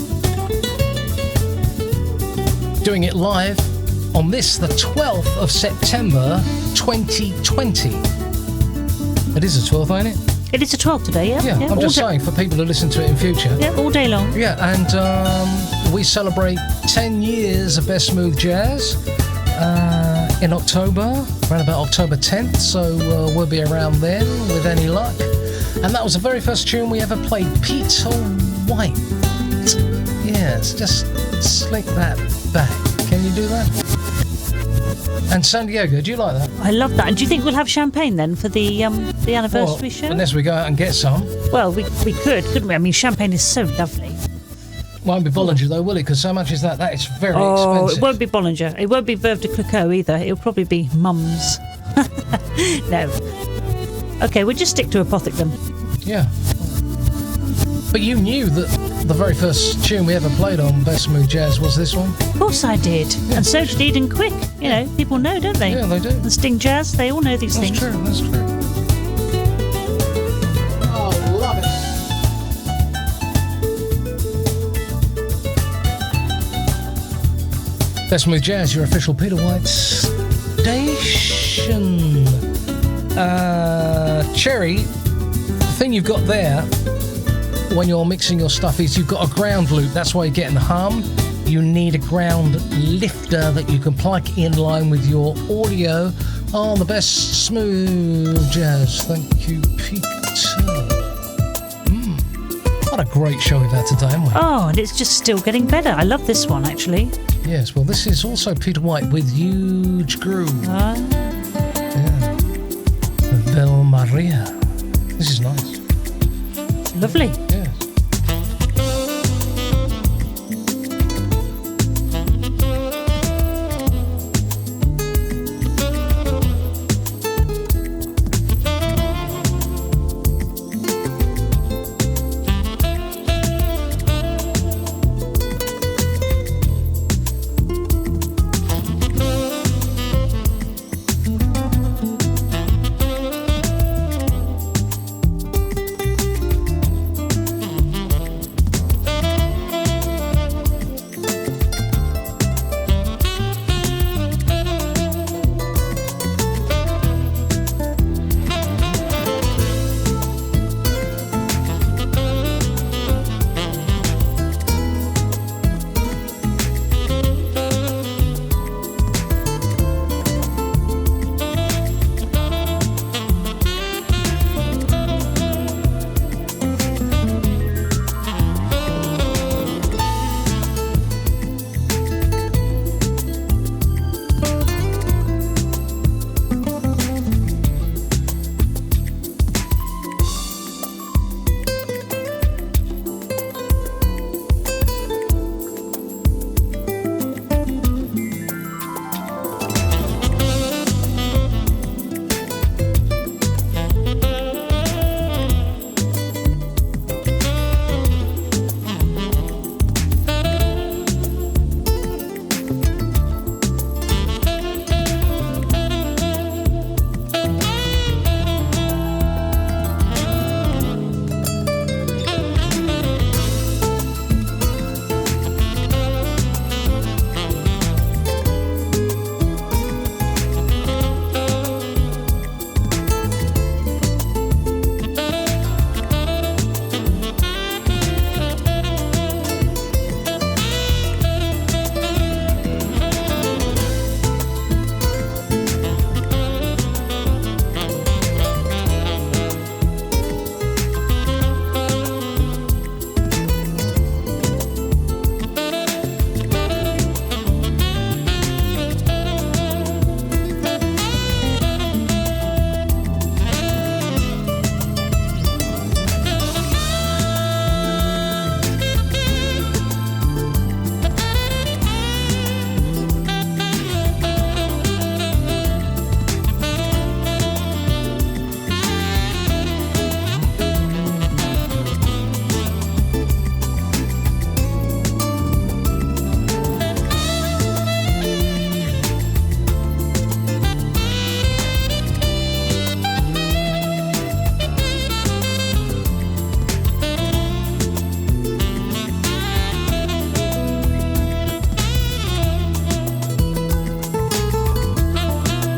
Doing it live on this, the 12th of September 2020. It is the 12th, ain't it? It is the 12th today, yeah? Yeah, I'm just saying for people who listen to it in future. Yeah, all day long. Yeah, and we celebrate 10 years of Best Smooth Jazz in October, around about October 10th, so we'll be around then with any luck. And that was the very first tune we ever played, Peter White. Yes, just slick that back. Can you do that? And San Diego, do you like that? I love that. And do you think we'll have champagne then for the anniversary show? Unless we go out and get some. Well, we could, couldn't we? I mean, champagne is so lovely. Won't be Bollinger though, will it? Because how much is that? That is very Oh, expensive. it won't be Bollinger. It won't be Veuve de Clicquot either. It'll probably be Mum's. No. Okay, we'll just stick to Apothic then. Yeah. But you knew that the very first tune we ever played on Best Smooth Jazz was this one? Of course I did. Yeah. And so did Eden Quick. You know, people know, don't they? Yeah, they do. And Sting Jazz, they all know these things. That's true. Oh, love it. Best Smooth Jazz, your official Peter White station. Cherry, the thing you've got there when you're mixing your stuff is you've got a ground loop. That's why you're getting the hum. You need a ground lifter that you can plug in line with your audio on the Best Smooth Jazz. Thank you, Peter. What a great show we've had today, haven't we? Oh, and it's just still getting better. I love this one, actually. Yes, well, this is also Peter White with Huge Groove. Yeah. Bel Maria. This is nice. Lovely. Yeah.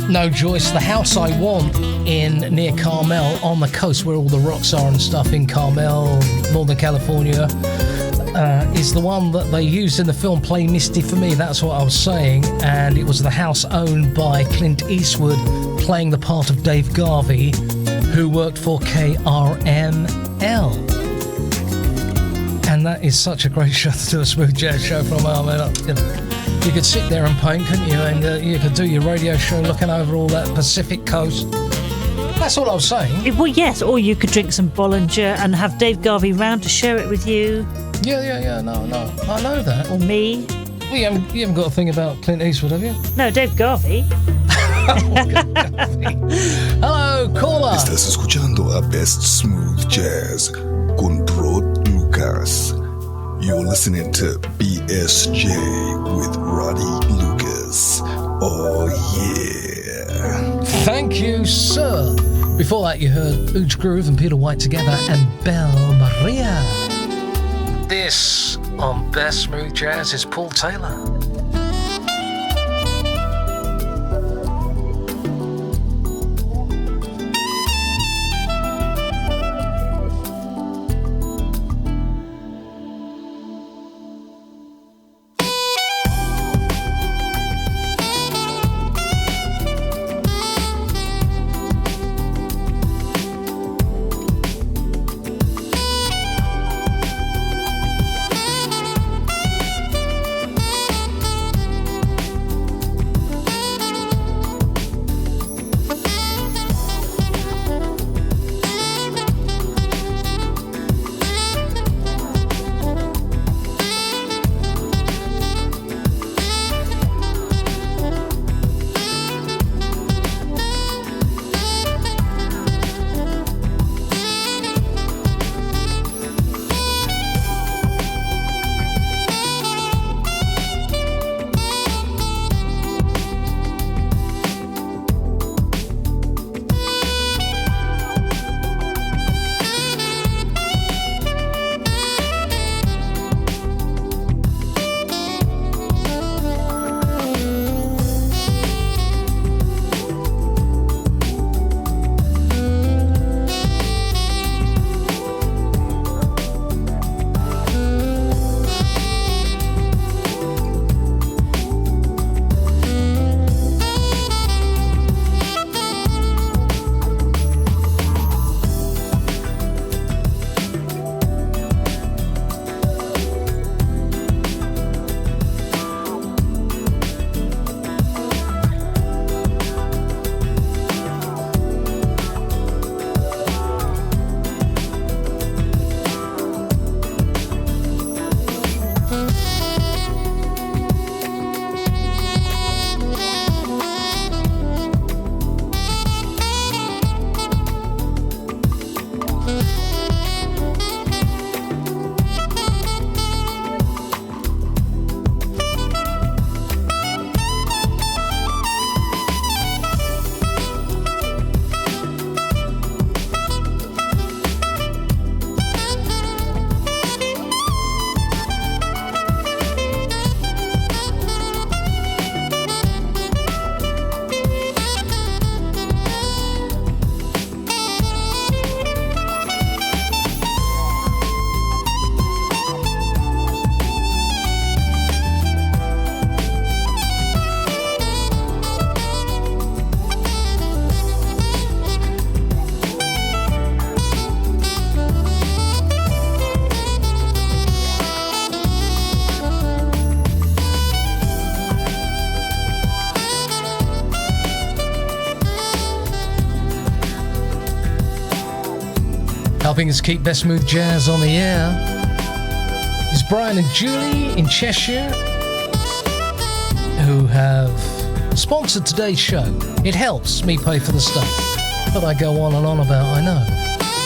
No, Joyce, the house I want in near Carmel on the coast where all the rocks are and stuff in Carmel, Northern California, is the one that they used in the film Play Misty for Me. That's what I was saying. And it was the house owned by Clint Eastwood playing the part of Dave Garvey, who worked for KRML. And that is such a great show to do a smooth jazz show from. You could sit there and paint, couldn't you? And you could do your radio show looking over all that Pacific coast. That's all I was saying. Well, yes, or you could drink some Bollinger and have Dave Garvey round to share it with you. Yeah. No. I know that. Or me. Well, you haven't got a thing about Clint Eastwood, have you? No, Dave Garvey. Hello, caller. Estás escuchando a Best Smooth Jazz con Rod Lucas. You're listening to BSJ with Roddy Lucas. Oh, yeah. Thank you, sir. Before that, you heard Ooch Groove and Peter White together and Belle Maria. This on Best Smooth Jazz is Paul Taylor. Helping us keep Best Smooth Jazz on the air is Brian and Julie in Cheshire, who have sponsored today's show. It helps me pay for the stuff that I go on and on about, I know.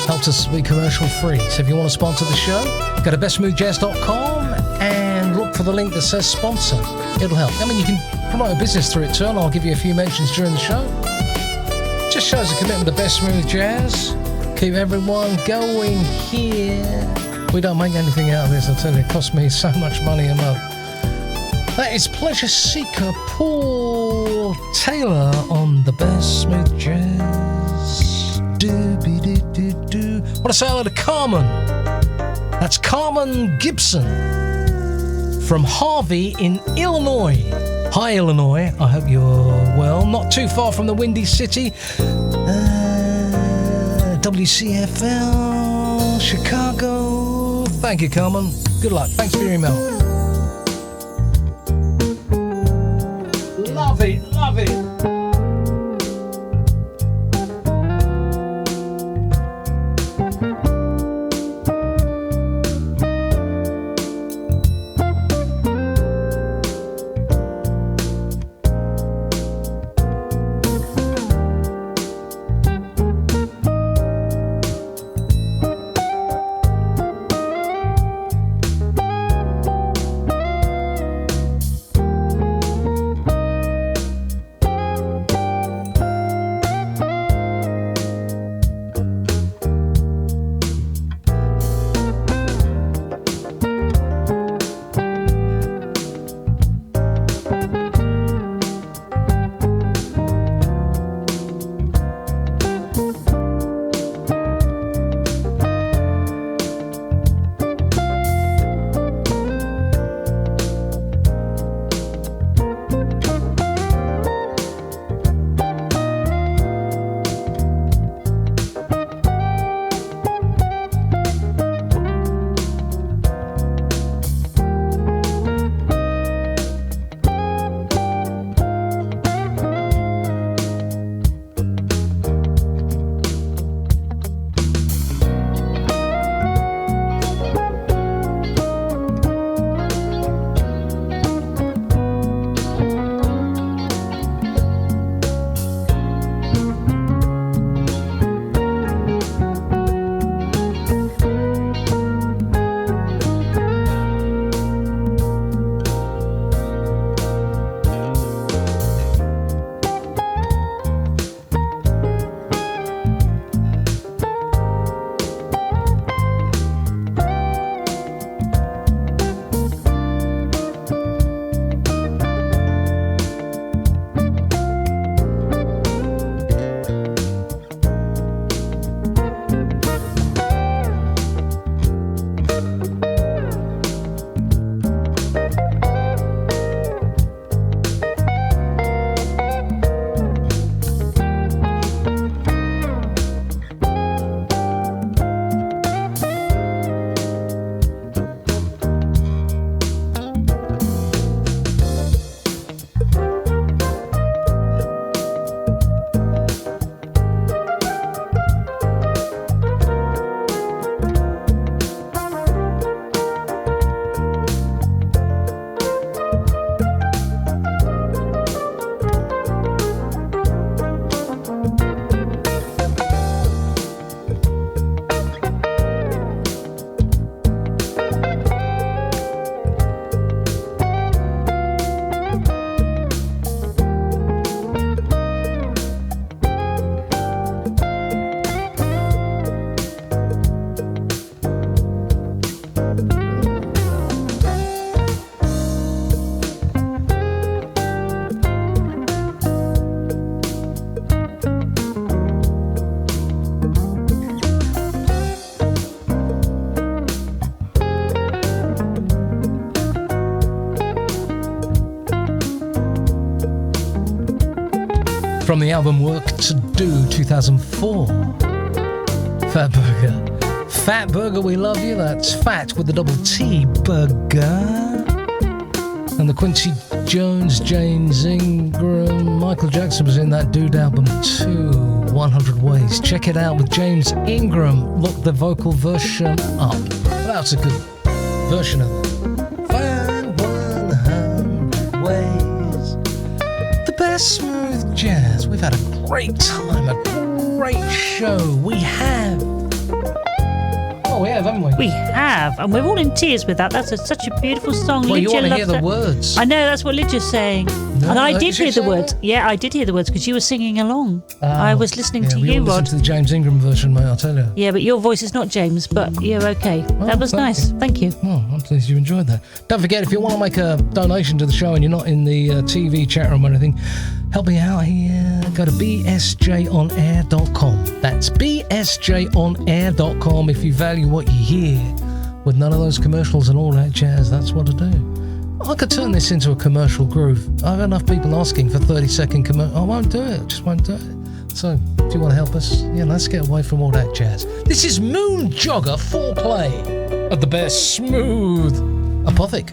Helps us be commercial free. So if you want to sponsor the show, go to bestsmoothjazz.com and look for the link that says sponsor. It'll help. I mean, you can promote a business through it too, and I'll give you a few mentions during the show. Just shows a commitment to Best Smooth Jazz. Keep everyone going here. We don't make anything out of this, I tell you. It costs me so much money a month. That is Pleasure Seeker Paul Taylor on the Best Smooth Jazz. Do-be-do-do-do. Want to say hello to Carmen. That's Carmen Gibson from Harvey in Illinois. Hi, Illinois. I hope you're well. Not too far from the Windy City. WCFL, Chicago. Thank you, Carmen. Good luck. Thanks for your email. Love it, love it. From the album Work to Do 2004. Fat Burger. Fat Burger, we love you. That's Fat with the double T Burger. And the Quincy Jones, James Ingram, Michael Jackson was in that Dude album too. 100 Ways. Check it out with James Ingram. Look the vocal version up. That's a good version of it. Find 100 ways. The best smooth jazz. We've had a great time, a great show. We have. Oh, we have, haven't we? We have, and we're all in tears with that. That's such a beautiful song. Well, Lydia you want to hear loves the it. words. I know, that's what Lydia's saying. No, and I no, did did you hear the say words. that? Yeah, I did hear the words because you were singing along. I was listening to we you, all Rod. listen to the James Ingram version, mate, I'll tell you. Yeah, but your voice is not James, but you're okay. That was nice. Thank you. Oh, I'm pleased you enjoyed that. Don't forget, if you want to make a donation to the show and you're not in the TV chat room or anything, help me out here. Go to bsjonair.com. That's bsjonair.com if you value what you hear. With none of those commercials and all that jazz, that's what to do. I could turn this into a commercial groove. I have enough people asking for 30-second commercial. I won't do it. Just won't do it. So, if you want to help us, yeah, let's get away from all that jazz. This is Moon Jogger Foreplay at the best smooth apothic.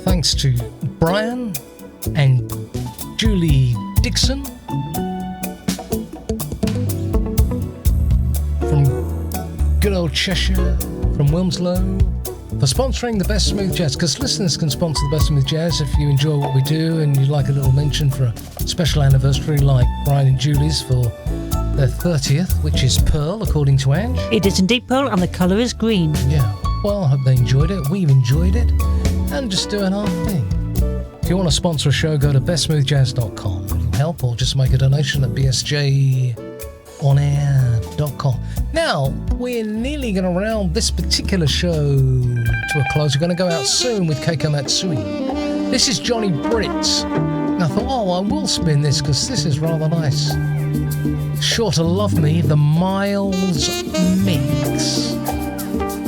thanks to Brian and Julie Dixon from good old Cheshire, from Wilmslow, for sponsoring the Best Smooth Jazz, because listeners can sponsor the Best Smooth Jazz if you enjoy what we do and you'd like a little mention for a special anniversary like Brian and Julie's for their 30th, which is Pearl, according to Ange. It is indeed Pearl, and the colour is green. Yeah, well, I hope they enjoyed it. We've enjoyed it, and just doing our thing. If you want to sponsor a show, go to bestsmoothjazz.com. It'll help, or just make a donation at bsjonair.com. Now, we're nearly going to round this particular show to a close. We're going to go out soon with Keiko Matsui. This is Johnny Britt. And I thought, I will spin this because this is rather nice. Sure to Love Me, the Miles Mix.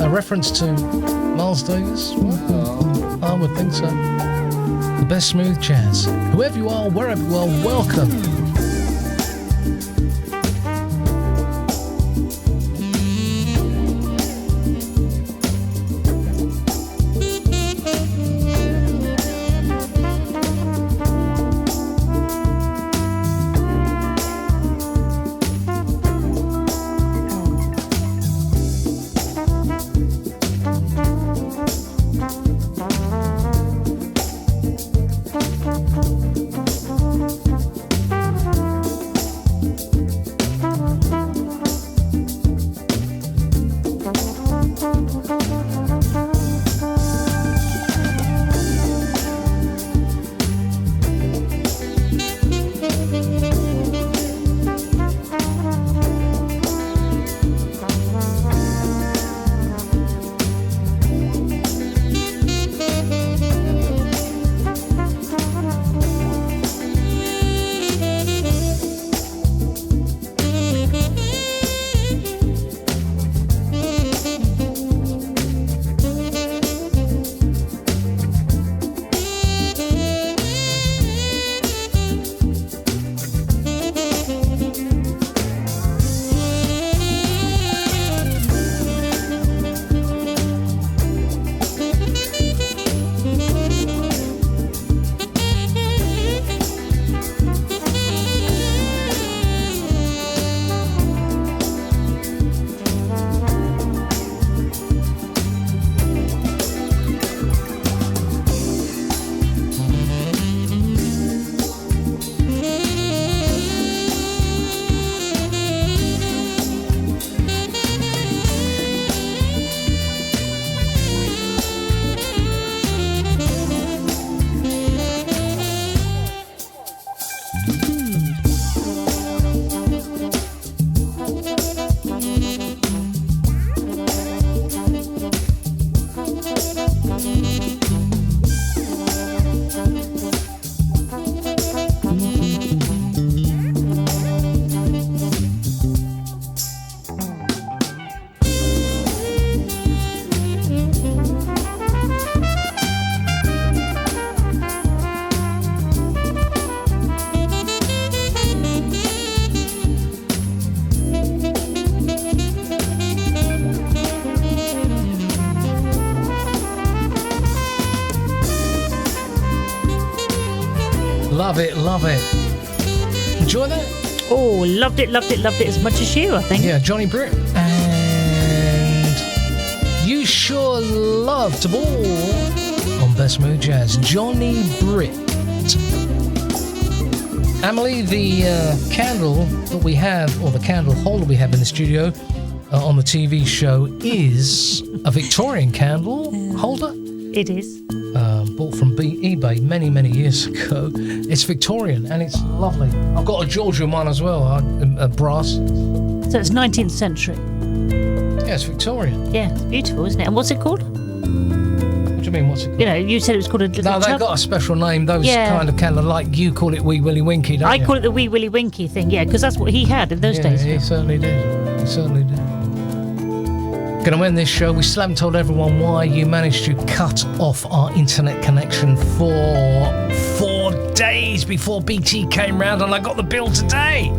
A reference to Miles Davis? Well, I would think so. The Best Smooth Jazz. Whoever you are, wherever you are, welcome. Love it, love it. Enjoy that? Oh, loved it as much as you, I think. Yeah, Johnny Britt. And You Sure Love to Ball on Best Smooth Jazz. Johnny Britt. Emily, the candle that we have, or the candle holder we have in the studio on the TV show, is a Victorian candle holder. It is. Bought from eBay many, many years ago. It's Victorian and it's lovely. I've got a Georgian one as well, a brass. So it's 19th century. Yeah, it's Victorian. Yeah, it's beautiful, isn't it? And what's it called? What do you mean, what's it called? You know, you said it was called a little No, they've tub. got a special name. Those kind of candle, like you call it Wee Willy Winky, don't you? I call it the Wee Willy Winky thing, yeah, because that's what he had in those days. Yeah, he certainly did. He certainly did. Going to end this show. We still haven't told everyone why you managed to cut off our internet connection for 4 days before BT came round, and I got the bill today.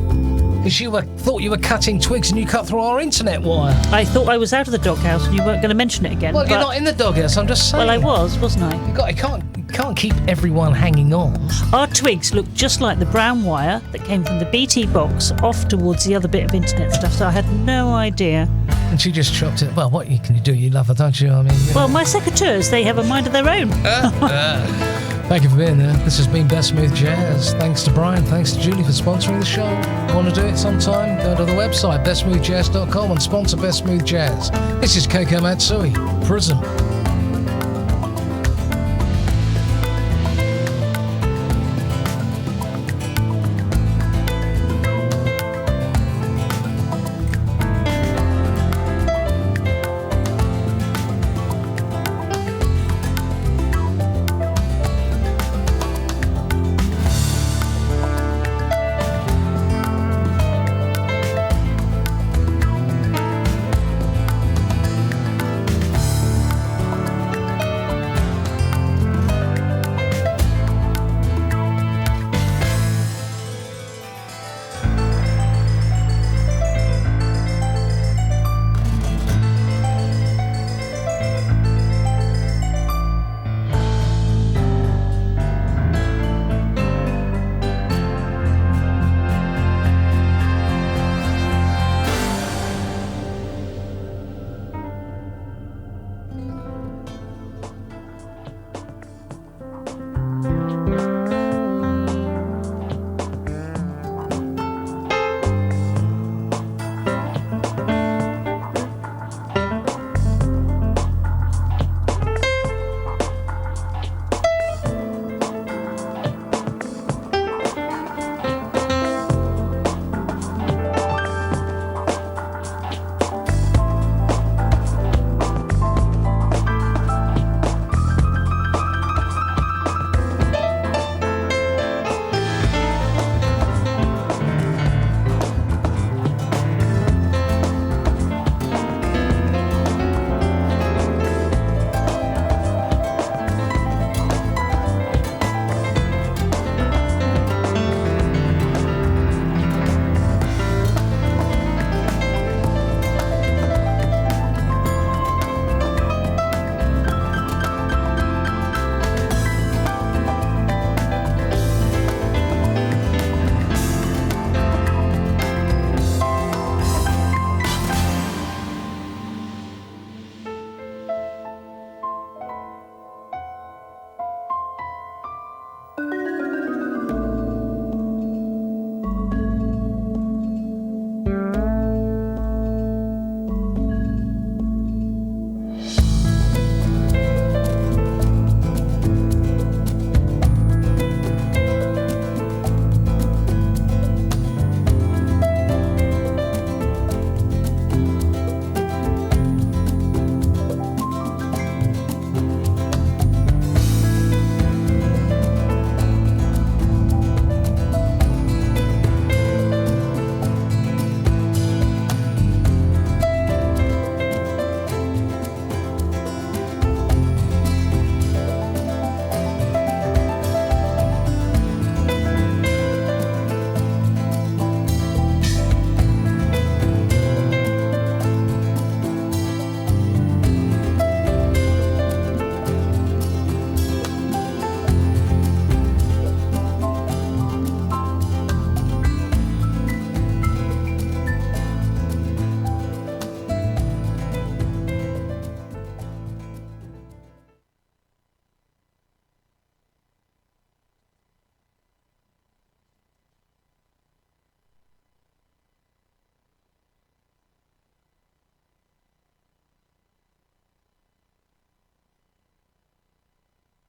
Because you thought you were cutting twigs and you cut through our internet wire. I thought I was out of the doghouse and you weren't going to mention it again. Well, you're not in the doghouse, I'm just saying. Well, I was, wasn't I? You can't can't keep everyone hanging on. Our twigs look just like the brown wire that came from the BT box off towards the other bit of internet stuff, so I had no idea. And she just chopped it. Well, what can you do? You love her, don't you? I mean, Well, my secateurs, they have a mind of their own. Thank you for being there. This has been Best Smooth Jazz. Thanks to Brian. Thanks to Julie for sponsoring the show. Want to do it sometime? Go to the website, bestsmoothjazz.com, and sponsor Best Smooth Jazz. This is Keiko Matsui, Prism.